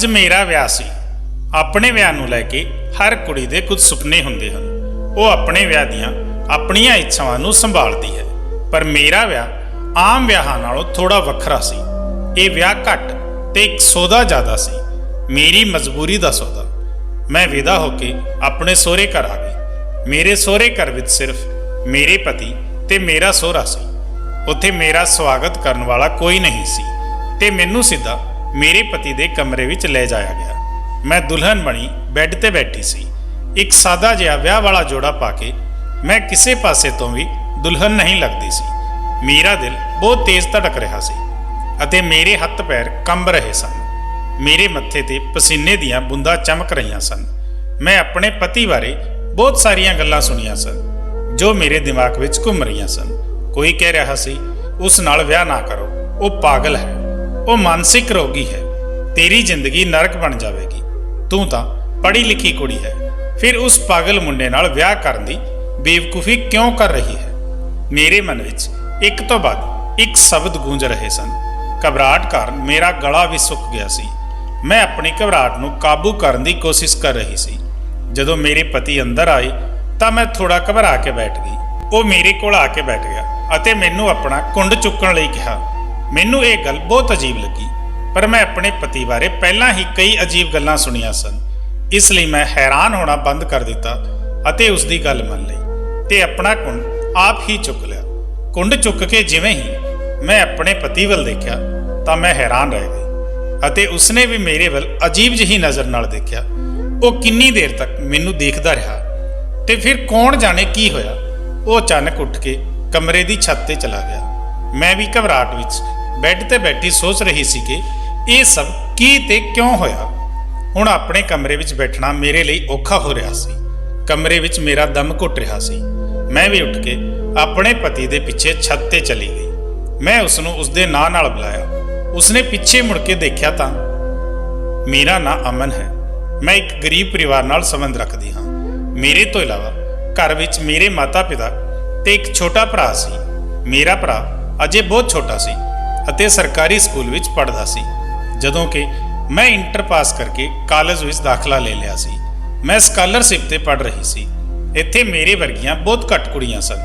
ਅੱਜ ਮੇਰਾ ਵਿਆਹ ਸੀ। ਆਪਣੇ ਵਿਆਹ ਨੂੰ ਲੈ ਕੇ ਹਰ ਕੁੜੀ ਦੇ ਕੁਝ ਸੁਪਨੇ ਹੁੰਦੇ ਹਨ। ਉਹ ਆਪਣੇ ਵਿਆਹ ਦੀਆਂ ਆਪਣੀਆਂ ਇੱਛਾਵਾਂ ਨੂੰ ਸੰਭਾਲਦੀ ਹੈ। ਪਰ ਮੇਰਾ ਵਿਆਹ ਆਮ ਵਿਆਹਾਂ ਨਾਲੋਂ ਥੋੜਾ ਵੱਖਰਾ ਸੀ। ਇਹ ਵਿਆਹ ਘੱਟ ਤੇ ਇੱਕ ਸੌਦਾ ਜ਼ਿਆਦਾ ਸੀ। ਮੇਰੀ ਮਜਬੂਰੀ ਦਾ ਸੌਦਾ। ਮੈਂ ਵਿਦਾ ਹੋ ਕੇ ਆਪਣੇ ਸਹੁਰੇ ਘਰ ਆ ਗਈ। ਮੇਰੇ ਸਹੁਰੇ ਘਰ ਵਿੱਚ ਸਿਰਫ ਮੇਰੇ ਪਤੀ ਤੇ ਮੇਰਾ ਸਹੁਰਾ ਸੀ। ਉੱਥੇ ਮੇਰਾ ਸਵਾਗਤ ਕਰਨ ਵਾਲਾ ਕੋਈ ਨਹੀਂ ਸੀ ਤੇ ਮੈਨੂੰ ਸਿੱਧਾ ਮੇਰੇ ਪਤੀ ਦੇ ਕਮਰੇ ਵਿੱਚ ਲੈ ਜਾਇਆ ਗਿਆ। ਮੈਂ ਦੁਲਹਨ ਬਣੀ ਬੈੱਡ ਤੇ ਬੈਠੀ ਸੀ। ਇੱਕ ਸਾਦਾ ਜਿਹਾ ਵਿਆਹ ਵਾਲਾ ਜੋੜਾ ਪਾ ਕੇ ਮੈਂ ਕਿਸੇ ਪਾਸੇ ਤੋਂ ਵੀ ਦੁਲਹਨ ਨਹੀਂ ਲੱਗਦੀ ਸੀ। ਮੇਰਾ ਦਿਲ ਬਹੁਤ ਤੇਜ਼ ਧੜਕ ਰਿਹਾ ਸੀ ਅਤੇ ਮੇਰੇ ਹੱਥ ਪੈਰ ਕੰਬ ਰਹੇ ਸਨ। ਮੇਰੇ ਮੱਥੇ ਤੇ ਪਸੀਨੇ ਦੀਆਂ ਬੂੰਦਾਂ ਚਮਕ ਰਹੀਆਂ ਸਨ। ਮੈਂ ਆਪਣੇ ਪਤੀ ਬਾਰੇ ਬਹੁਤ ਸਾਰੀਆਂ ਗੱਲਾਂ ਸੁਣੀਆਂ ਸਨ ਜੋ ਮੇਰੇ ਦਿਮਾਗ ਵਿੱਚ ਘੁੰਮ ਰਹੀਆਂ ਸਨ। ਕੋਈ ਕਹਿ ਰਿਹਾ ਸੀ, ਉਸ ਨਾਲ ਵਿਆਹ ਨਾ ਕਰੋ, ਉਹ ਪਾਗਲ ਹੈ, ਉਹ ਮਾਨਸਿਕ ਰੋਗੀ ਹੈ, ਤੇਰੀ ਜ਼ਿੰਦਗੀ ਨਰਕ ਬਣ ਜਾਵੇਗੀ, ਤੂੰ ਤਾਂ ਪੜ੍ਹੀ ਲਿਖੀ ਕੁੜੀ ਹੈ, ਫਿਰ ਉਸ ਪਾਗਲ ਮੁੰਡੇ ਨਾਲ ਵਿਆਹ ਕਰਨ ਦੀ ਬੇਵਕੂਫੀ ਕਿਉਂ ਕਰ ਰਹੀ ਹੈ। ਮੇਰੇ ਮਨ ਵਿੱਚ ਇੱਕ ਤੋਂ ਬਾਅਦ ਇੱਕ ਸ਼ਬਦ ਗੂੰਜ ਰਹੇ ਸਨ। ਘਬਰਾਹਟ ਕਾਰਨ ਮੇਰਾ ਗਲਾ ਵੀ ਸੁੱਕ ਗਿਆ ਸੀ। ਮੈਂ ਆਪਣੀ ਘਬਰਾਹਟ ਨੂੰ ਕਾਬੂ ਕਰਨ ਦੀ ਕੋਸ਼ਿਸ਼ ਕਰ ਰਹੀ ਸੀ। ਜਦੋਂ ਮੇਰੇ ਪਤੀ ਅੰਦਰ ਆਏ ਤਾਂ ਮੈਂ ਥੋੜਾ ਘਬਰਾ ਕੇ ਬੈਠ ਗਈ। ਉਹ ਮੇਰੇ ਕੋਲ ਆ ਕੇ ਬੈਠ ਗਿਆ ਅਤੇ ਮੈਨੂੰ ਆਪਣਾ ਕੁੰਡ ਚੁੱਕਣ ਲਈ ਕਿਹਾ। ਮੈਨੂੰ ਇਹ ਗੱਲ ਬਹੁਤ ਅਜੀਬ ਲੱਗੀ, ਪਰ ਮੈਂ ਆਪਣੇ ਪਤੀ ਬਾਰੇ ਪਹਿਲਾਂ ਹੀ ਕਈ ਅਜੀਬ ਗੱਲਾਂ ਸੁਣੀਆਂ ਸਨ। ਇਸ ਲਈ ਮੈਂ ਹੈਰਾਨ ਹੋਣਾ ਬੰਦ ਕਰ ਦਿੱਤਾ ਅਤੇ ਉਸ ਦੀ ਗੱਲ ਮੰਨ ਲਈ ਤੇ ਆਪਣਾ ਕੁੰਡ ਆਪ ਹੀ ਚੁੱਕ ਲਿਆ। ਕੁੰਡ ਚੁੱਕ ਕੇ ਜਿਵੇਂ ਹੀ ਮੈਂ ਆਪਣੇ ਪਤੀ ਵੱਲ ਦੇਖਿਆ ਤਾਂ ਮੈਂ ਹੈਰਾਨ ਰਹਿ ਗਈ ਅਤੇ ਉਸਨੇ ਵੀ ਮੇਰੇ ਵੱਲ ਅਜੀਬ ਜਿਹੀ ਨਜ਼ਰ ਨਾਲ ਦੇਖਿਆ। ਉਹ ਕਿੰਨੀ ਦੇਰ ਤੱਕ ਮੈਨੂੰ ਦੇਖਦਾ ਰਿਹਾ ਤੇ ਫਿਰ ਕੌਣ ਜਾਣੇ ਕੀ ਹੋਇਆ, ਉਹ ਅਚਾਨਕ ਉੱਠ ਕੇ ਕਮਰੇ ਦੀ ਛੱਤ ਤੇ ਚਲਾ ਗਿਆ। ਮੈਂ ਵੀ ਘਬਰਾਹਟ ਵਿੱਚ ਬੈੱਡ ਤੇ ਬੈਠੀ ਸੋਚ ਰਹੀ ਸੀ ਕਿ ਇਹ ਸਭ ਕੀ ਤੇ ਕਿਉਂ ਹੋਇਆ। ਹੁਣ ਆਪਣੇ ਕਮਰੇ ਵਿੱਚ ਬੈਠਣਾ ਮੇਰੇ ਲਈ ਔਖਾ ਹੋ ਰਿਹਾ ਸੀ। ਕਮਰੇ ਵਿੱਚ ਮੇਰਾ ਦਮ ਘੁੱਟ ਰਿਹਾ ਸੀ। ਮੈਂ ਵੀ ਉੱਠ ਕੇ ਆਪਣੇ ਪਤੀ ਦੇ ਪਿੱਛੇ ਛੱਤ ਤੇ ਚਲੀ ਗਈ। ਮੈਂ ਉਸ ਨੂੰ ਉਸਦੇ ਨਾਂ ਨਾਲ ਬੁਲਾਇਆ। ਉਸਨੇ ਪਿੱਛੇ ਮੁੜ ਕੇ ਦੇਖਿਆ ਤਾਂ ਮੇਰਾ ਨਾਂ ਅਮਨ ਹੈ। ਮੈਂ ਇੱਕ ਗਰੀਬ ਪਰਿਵਾਰ ਨਾਲ ਸੰਬੰਧ ਰੱਖਦੀ ਹਾਂ। ਮੇਰੇ ਤੋਂ ਇਲਾਵਾ ਘਰ ਵਿੱਚ ਮੇਰੇ ਮਾਤਾ-ਪਿਤਾ ਤੇ ਇੱਕ ਛੋਟਾ ਭਰਾ ਸੀ। ਮੇਰਾ ਭਰਾ ਅਜੇ ਬਹੁਤ ਛੋਟਾ ਸੀ ਅਤੇ ਸਰਕਾਰੀ ਸਕੂਲ ਵਿੱਚ ਪੜ੍ਹਦਾ ਸੀ, ਜਦੋਂ ਕਿ ਮੈਂ ਇੰਟਰ ਪਾਸ ਕਰਕੇ ਕਾਲਜ ਵਿੱਚ ਦਾਖਲਾ ਲੈ ਲਿਆ ਸੀ। ਮੈਂ ਸਕਾਲਰਸ਼ਿਪ ਤੇ ਪੜ੍ਹ ਰਹੀ ਸੀ। ਇੱਥੇ ਮੇਰੇ ਵਰਗੀਆਂ ਬਹੁਤ ਘੱਟ ਕੁੜੀਆਂ ਸਨ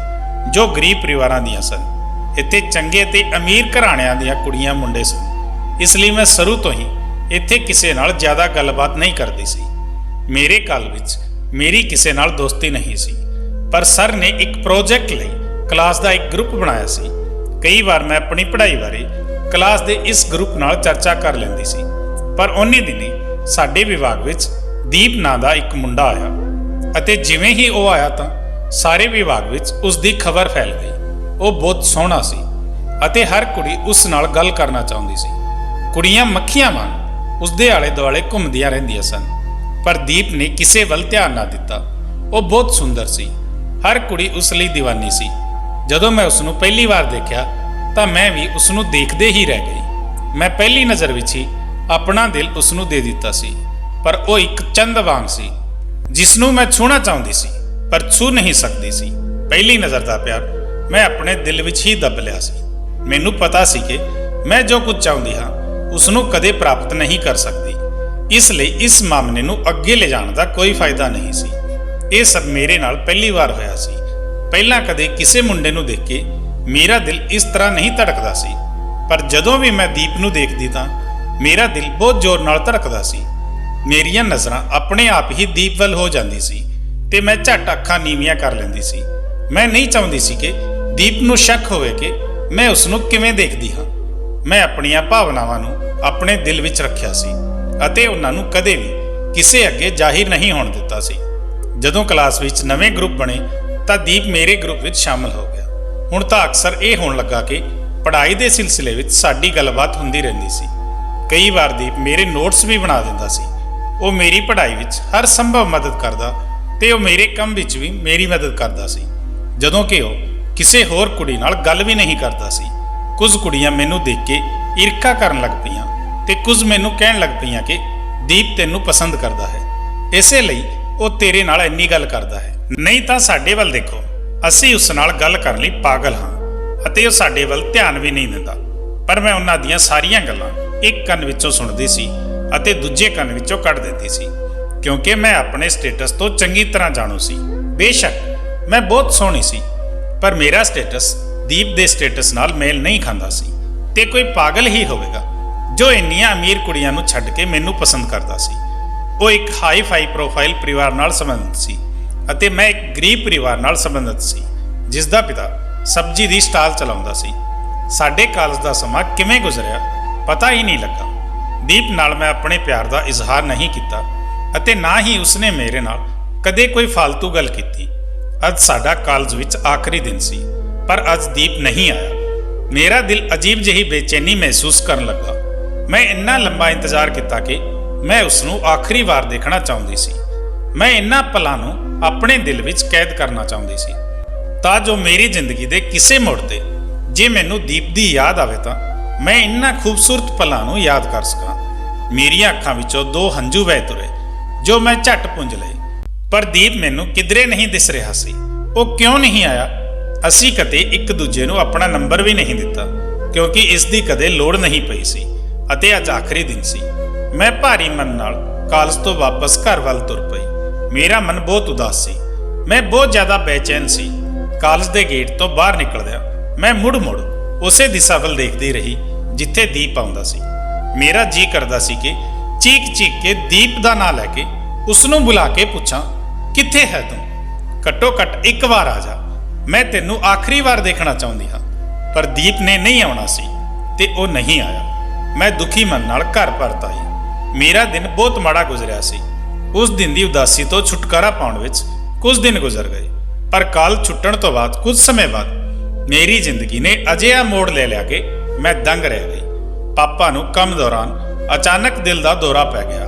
ਜੋ ਗਰੀਬ ਪਰਿਵਾਰਾਂ ਦੀਆਂ ਸਨ। ਇੱਥੇ ਚੰਗੇ ਤੇ ਅਮੀਰ ਘਰਾਣਿਆਂ ਦੀਆਂ ਕੁੜੀਆਂ ਮੁੰਡੇ ਸਨ। ਇਸ ਲਈ ਮੈਂ ਸ਼ੁਰੂ ਤੋਂ ਹੀ ਇੱਥੇ ਕਿਸੇ ਨਾਲ ਜ਼ਿਆਦਾ ਗੱਲਬਾਤ ਨਹੀਂ ਕਰਦੀ ਸੀ। ਮੇਰੇ ਕਾਲ ਵਿੱਚ ਮੇਰੀ ਕਿਸੇ ਨਾਲ ਦੋਸਤੀ ਨਹੀਂ ਸੀ, ਪਰ ਸਰ ਨੇ ਇੱਕ ਪ੍ਰੋਜੈਕਟ ਲਈ ਕਲਾਸ ਦਾ ਇੱਕ ਗਰੁੱਪ ਬਣਾਇਆ ਸੀ। ਕਈ ਵਾਰ ਮੈਂ ਆਪਣੀ ਪੜ੍ਹਾਈ ਬਾਰੇ ਕਲਾਸ ਦੇ ਇਸ ਗਰੁੱਪ ਨਾਲ ਚਰਚਾ ਕਰ ਲੈਂਦੀ ਸੀ। ਪਰ ਉਨੀ ਦਿਨੀ ਸਾਡੇ ਵਿਭਾਗ ਵਿੱਚ ਦੀਪ ਨਾਂ ਦਾ ਇੱਕ ਮੁੰਡਾ ਆਇਆ ਅਤੇ ਜਿਵੇਂ ਹੀ ਉਹ ਆਇਆ ਤਾਂ ਸਾਰੇ ਵਿਭਾਗ ਵਿੱਚ ਉਸ ਦੀ ਖਬਰ ਫੈਲ ਗਈ। ਉਹ ਬਹੁਤ ਸੋਹਣਾ ਸੀ ਅਤੇ ਹਰ ਕੁੜੀ ਉਸ ਨਾਲ ਗੱਲ ਕਰਨਾ ਚਾਹੁੰਦੀ ਸੀ। ਕੁੜੀਆਂ ਮੱਖੀਆਂ ਵਾਂਗ ਉਸ ਦੇ ਆਲੇ ਦੁਆਲੇ ਘੁੰਮਦੀਆਂ ਰਹਿੰਦੀਆਂ ਸਨ, ਪਰ ਦੀਪ ਨੇ ਕਿਸੇ ਵੱਲ ਧਿਆਨ ਨਾ ਦਿੱਤਾ। ਉਹ ਬਹੁਤ ਸੁੰਦਰ ਸੀ। ਹਰ ਕੁੜੀ ਉਸ ਲਈ دیਵਾਨੀ ਸੀ। ਜਦੋਂ ਮੈਂ ਉਸ ਨੂੰ ਪਹਿਲੀ ਵਾਰ ਦੇਖਿਆ ਤਾਂ ਮੈਂ ਵੀ ਉਸ ਨੂੰ ਦੇਖਦੇ ਹੀ ਰਹਿ ਗਈ। ਮੈਂ ਪਹਿਲੀ ਨਜ਼ਰ ਵਿੱਚ ਹੀ ਆਪਣਾ ਦਿਲ ਉਸ ਨੂੰ ਦੇ ਦਿੱਤਾ ਸੀ, ਪਰ ਉਹ ਇੱਕ ਚੰਦ ਵਾਂਗ ਸੀ ਜਿਸ ਨੂੰ ਮੈਂ ਛੂਹਣਾ ਚਾਹੁੰਦੀ ਸੀ ਪਰ ਛੂ ਨਹੀਂ ਸਕਦੀ ਸੀ। ਪਹਿਲੀ ਨਜ਼ਰ ਦਾ ਪਿਆਰ ਮੈਂ ਆਪਣੇ ਦਿਲ ਵਿੱਚ ਹੀ ਦੱਬ ਲਿਆ ਸੀ। ਮੈਨੂੰ ਪਤਾ ਸੀ ਕਿ ਮੈਂ ਜੋ ਕੁਝ ਚਾਹੁੰਦੀ ਹਾਂ ਉਸ ਨੂੰ ਕਦੇ ਪ੍ਰਾਪਤ ਨਹੀਂ ਕਰ ਸਕਦੀ। ਇਸ ਲਈ ਇਸ ਮਾਮਲੇ ਨੂੰ ਅੱਗੇ ਲੈ ਜਾਣ ਦਾ ਕੋਈ ਫਾਇਦਾ ਨਹੀਂ ਸੀ। ਇਹ ਸਭ ਮੇਰੇ ਨਾਲ ਪਹਿਲੀ ਵਾਰ ਹੋਇਆ ਸੀ। ਪਹਿਲਾਂ ਕਦੇ ਕਿਸੇ ਮੁੰਡੇ ਨੂੰ ਦੇਖ ਕੇ ਮੇਰਾ ਦਿਲ ਇਸ ਤਰ੍ਹਾਂ ਨਹੀਂ ਧੜਕਦਾ ਸੀ, ਪਰ ਜਦੋਂ ਵੀ ਮੈਂ ਦੀਪ ਨੂੰ ਦੇਖਦੀ ਤਾਂ ਮੇਰਾ ਦਿਲ ਬਹੁਤ ਜ਼ੋਰ ਨਾਲ ਧੜਕਦਾ ਸੀ। ਮੇਰੀਆਂ ਨਜ਼ਰਾਂ ਆਪਣੇ ਆਪ ਹੀ ਦੀਪ ਵੱਲ ਹੋ ਜਾਂਦੀ ਸੀ ਤੇ ਮੈਂ ਝੱਟ ਅੱਖਾਂ ਨੀਵੀਆਂ ਕਰ ਲੈਂਦੀ ਸੀ। ਮੈਂ ਨਹੀਂ ਚਾਹੁੰਦੀ ਸੀ ਕਿ ਦੀਪ ਨੂੰ ਸ਼ੱਕ ਹੋਵੇ ਕਿ ਮੈਂ ਉਸ ਨੂੰ ਕਿਵੇਂ ਦੇਖਦੀ ਹਾਂ। ਮੈਂ ਆਪਣੀਆਂ ਭਾਵਨਾਵਾਂ ਨੂੰ ਆਪਣੇ ਦਿਲ ਵਿੱਚ ਰੱਖਿਆ ਸੀ ਅਤੇ ਉਹਨਾਂ ਨੂੰ ਕਦੇ ਵੀ ਕਿਸੇ ਅੱਗੇ ਜ਼ਾਹਿਰ ਨਹੀਂ ਹੋਣ ਦਿੱਤਾ ਸੀ। ਜਦੋਂ ਕਲਾਸ ਵਿੱਚ ਨਵੇਂ ਗਰੁੱਪ ਬਣੇ ਤਾਂ ਦੀਪ ਮੇਰੇ ਗਰੁੱਪ ਵਿੱਚ ਸ਼ਾਮਲ ਹੋ ਗਿਆ। ਹੁਣ ਤਾਂ ਅਕਸਰ ਇਹ ਹੋਣ ਲੱਗਾ ਕਿ ਪੜ੍ਹਾਈ ਦੇ ਸਿਲਸਿਲੇ ਵਿੱਚ ਸਾਡੀ ਗੱਲਬਾਤ ਹੁੰਦੀ ਰਹਿੰਦੀ ਸੀ। ਕਈ ਵਾਰ ਦੀਪ ਮੇਰੇ ਨੋਟਸ ਵੀ ਬਣਾ ਦਿੰਦਾ ਸੀ। ਉਹ ਮੇਰੀ ਪੜ੍ਹਾਈ ਵਿੱਚ ਹਰ ਸੰਭਵ ਮਦਦ ਕਰਦਾ ਤੇ ਉਹ ਮੇਰੇ ਕੰਮ ਵਿੱਚ ਵੀ ਮੇਰੀ ਮਦਦ ਕਰਦਾ ਸੀ, ਜਦੋਂ ਕਿ ਉਹ ਕਿਸੇ ਹੋਰ ਕੁੜੀ ਨਾਲ ਗੱਲ ਵੀ ਨਹੀਂ ਕਰਦਾ ਸੀ। ਕੁਝ ਕੁੜੀਆਂ ਮੈਨੂੰ ਦੇਖ ਕੇ ਈਰਖਾ ਕਰਨ ਲੱਗ ਪਈਆਂ ਤੇ ਕੁਝ ਮੈਨੂੰ ਕਹਿਣ ਲੱਗ ਪਈਆਂ ਕਿ ਦੀਪ ਤੈਨੂੰ ਪਸੰਦ ਕਰਦਾ ਹੈ, ਇਸੇ ਲਈ ਉਹ ਤੇਰੇ ਨਾਲ ਇੰਨੀ ਗੱਲ ਕਰਦਾ ਹੈ। ਨਹੀਂ ਤਾਂ ਸਾਡੇ ਵੱਲ ਦੇਖੋ, ਅਸੀਂ ਉਸ ਨਾਲ ਗੱਲ ਕਰਨ ਲਈ ਪਾਗਲ ਹਾਂ ਅਤੇ ਉਹ ਸਾਡੇ ਵੱਲ ਧਿਆਨ ਵੀ ਨਹੀਂ ਦਿੰਦਾ। ਪਰ ਮੈਂ ਉਹਨਾਂ ਦੀਆਂ ਸਾਰੀਆਂ ਗੱਲਾਂ ਇੱਕ ਕੰਨ ਵਿੱਚੋਂ ਸੁਣਦੀ ਸੀ ਅਤੇ ਦੂਜੇ ਕੰਨ ਵਿੱਚੋਂ ਕੱਢ ਦਿੰਦੀ ਸੀ, ਕਿਉਂਕਿ ਮੈਂ ਆਪਣੇ ਸਟੇਟਸ ਤੋਂ ਚੰਗੀ ਤਰ੍ਹਾਂ ਜਾਣੂ ਸੀ। ਬੇਸ਼ੱਕ ਮੈਂ ਬਹੁਤ ਸੋਹਣੀ ਸੀ, ਪਰ ਮੇਰਾ ਸਟੇਟਸ ਦੀਪ ਦੇ ਸਟੇਟਸ ਨਾਲ ਮੇਲ ਨਹੀਂ ਖਾਂਦਾ ਸੀ। ਤੇ ਕੋਈ ਪਾਗਲ ਹੀ ਹੋਵੇਗਾ ਜੋ ਇੰਨੀਆਂ ਅਮੀਰ ਕੁੜੀਆਂ ਨੂੰ ਛੱਡ ਕੇ ਮੈਨੂੰ ਪਸੰਦ ਕਰਦਾ ਸੀ। ਉਹ ਇੱਕ ਹਾਈ ਫਾਈ ਪ੍ਰੋਫਾਈਲ ਪਰਿਵਾਰ ਨਾਲ ਸੰਬੰਧਿਤ ਸੀ ਅਤੇ ਮੈਂ ਇੱਕ ਗਰੀਬ ਪਰਿਵਾਰ ਨਾਲ ਸੰਬੰਧਿਤ ਸੀ, ਜਿਸ ਦਾ ਪਿਤਾ ਸਬਜ਼ੀ ਦੀ ਸਟਾਲ ਚਲਾਉਂਦਾ ਸੀ। ਸਾਡੇ ਕਾਲਜ ਦਾ ਸਮਾਂ ਕਿਵੇਂ ਗੁਜ਼ਰਿਆ ਪਤਾ ਹੀ ਨਹੀਂ ਲੱਗਾ। ਦੀਪ ਨਾਲ ਮੈਂ ਆਪਣੇ ਪਿਆਰ ਦਾ ਇਜ਼ਹਾਰ ਨਹੀਂ ਕੀਤਾ ਅਤੇ ਨਾ ਹੀ ਉਸਨੇ ਮੇਰੇ ਨਾਲ ਕਦੇ ਕੋਈ ਫालतू ਗੱਲ ਕੀਤੀ। ਅੱਜ ਸਾਡਾ ਕਾਲਜ ਵਿੱਚ ਆਖਰੀ ਦਿਨ ਸੀ, ਪਰ ਅੱਜ ਦੀਪ ਨਹੀਂ ਆਇਆ। ਮੇਰਾ ਦਿਲ ਅਜੀਬ ਜਿਹੀ ਬੇਚੈਨੀ ਮਹਿਸੂਸ ਕਰਨ ਲੱਗਾ। ਮੈਂ ਇੰਨਾ ਲੰਬਾ ਇੰਤਜ਼ਾਰ ਕੀਤਾ ਕਿ ਮੈਂ ਉਸ ਨੂੰ ਆਖਰੀ ਵਾਰ ਦੇਖਣਾ ਚਾਹੁੰਦੀ ਸੀ। ਮੈਂ ਇਹਨਾਂ ਪਲਾਂ ਨੂੰ ਆਪਣੇ ਦਿਲ ਵਿੱਚ ਕੈਦ ਕਰਨਾ ਚਾਹੁੰਦੀ ਸੀ, ਤਾਂ ਜੋ ਮੇਰੀ ਜ਼ਿੰਦਗੀ ਦੇ ਕਿਸੇ ਮੋੜ ਤੇ ਜੇ ਮੈਨੂੰ ਦੀਪ ਦੀ ਯਾਦ ਆਵੇ ਤਾਂ ਮੈਂ ਇਹਨਾਂ ਖੂਬਸੂਰਤ ਪਲਾਂ ਨੂੰ ਯਾਦ ਕਰ ਸਕਾਂ। ਮੇਰੀਆਂ ਅੱਖਾਂ ਵਿੱਚੋਂ 2 ਹੰਝੂ ਵਹਿ ਤੁਰੇ, ਜੋ ਮੈਂ ਝੱਟ ਪੁੰਝ ਲਏ। ਪਰ ਦੀਪ ਮੈਨੂੰ ਕਿਧਰੇ ਨਹੀਂ ਦਿਸ ਰਿਹਾ ਸੀ। ਉਹ ਕਿਉਂ ਨਹੀਂ ਆਇਆ? ਅਸੀਂ ਕਦੇ ਇੱਕ ਦੂਜੇ ਨੂੰ ਆਪਣਾ ਨੰਬਰ ਵੀ ਨਹੀਂ ਦਿੱਤਾ, ਕਿਉਂਕਿ ਇਸ ਦੀ ਕਦੇ ਲੋੜ ਨਹੀਂ ਪਈ ਸੀ ਅਤੇ ਅੱਜ ਆਖਰੀ ਦਿਨ ਸੀ। ਮੈਂ ਭਾਰੀ ਮਨ ਨਾਲ ਕਾਲਜ ਤੋਂ ਵਾਪਸ ਘਰ ਵੱਲ ਤੁਰ ਪਈ। ਮੇਰਾ ਮਨ ਬਹੁਤ ਉਦਾਸ ਸੀ। ਮੈਂ ਬਹੁਤ ਜ਼ਿਆਦਾ ਬੇਚੈਨ ਸੀ। ਕਾਲਜ ਦੇ ਗੇਟ ਤੋਂ ਬਾਹਰ ਨਿਕਲਦਿਆਂ ਮੈਂ ਮੁੜ-ਮੁੜ ਉਸੇ ਦਿਸ਼ਾ ਵੱਲ ਦੇਖਦੀ ਰਹੀ ਜਿੱਥੇ ਦੀਪ ਆਉਂਦਾ ਸੀ। ਮੇਰਾ ਜੀ ਕਰਦਾ ਸੀ ਕਿ ਚੀਕ-ਚੀਕ ਕੇ ਦੀਪ ਦਾ ਨਾਂ ਲੈ ਕੇ ਉਸ ਨੂੰ ਬੁਲਾ ਕੇ ਪੁੱਛਾਂ, ਕਿੱਥੇ ਹੈ ਤੂੰ? ਘੱਟੋ-ਘੱਟ ਇੱਕ ਵਾਰ ਆ ਜਾ, ਮੈਂ ਤੈਨੂੰ ਆਖਰੀ ਵਾਰ ਦੇਖਣਾ ਚਾਹੁੰਦੀ ਹਾਂ। ਪਰ ਦੀਪ ਨੇ ਨਹੀਂ ਆਉਣਾ ਸੀ ਤੇ ਉਹ ਨਹੀਂ ਆਇਆ। ਮੈਂ ਦੁਖੀ ਮਨ ਨਾਲ ਘਰ ਪਰਤ ਆਈ। ਮੇਰਾ ਦਿਨ ਬਹੁਤ ਮਾੜਾ ਗੁਜ਼ਰਿਆ ਸੀ। ਉਸ ਦਿਨ ਦੀ ਉਦਾਸੀ ਤੋਂ ਛੁਟਕਾਰਾ ਪਾਉਣ ਵਿੱਚ ਕੁਝ ਦਿਨ ਗੁਜ਼ਰ ਗਏ, ਪਰ ਕਾਲ ਛੁੱਟਣ ਤੋਂ ਬਾਅਦ ਕੁਝ ਸਮੇਂ ਬਾਅਦ ਮੇਰੀ ਜ਼ਿੰਦਗੀ ਨੇ ਅਜਿਹਾ ਮੋੜ ਲੈ ਲਿਆ ਕਿ ਮੈਂ ਦੰਗ ਰਹਿ ਗਈ। ਪਾਪਾ ਨੂੰ ਕੰਮ ਦੌਰਾਨ ਅਚਾਨਕ ਦਿਲ ਦਾ ਦੌਰਾ ਪੈ ਗਿਆ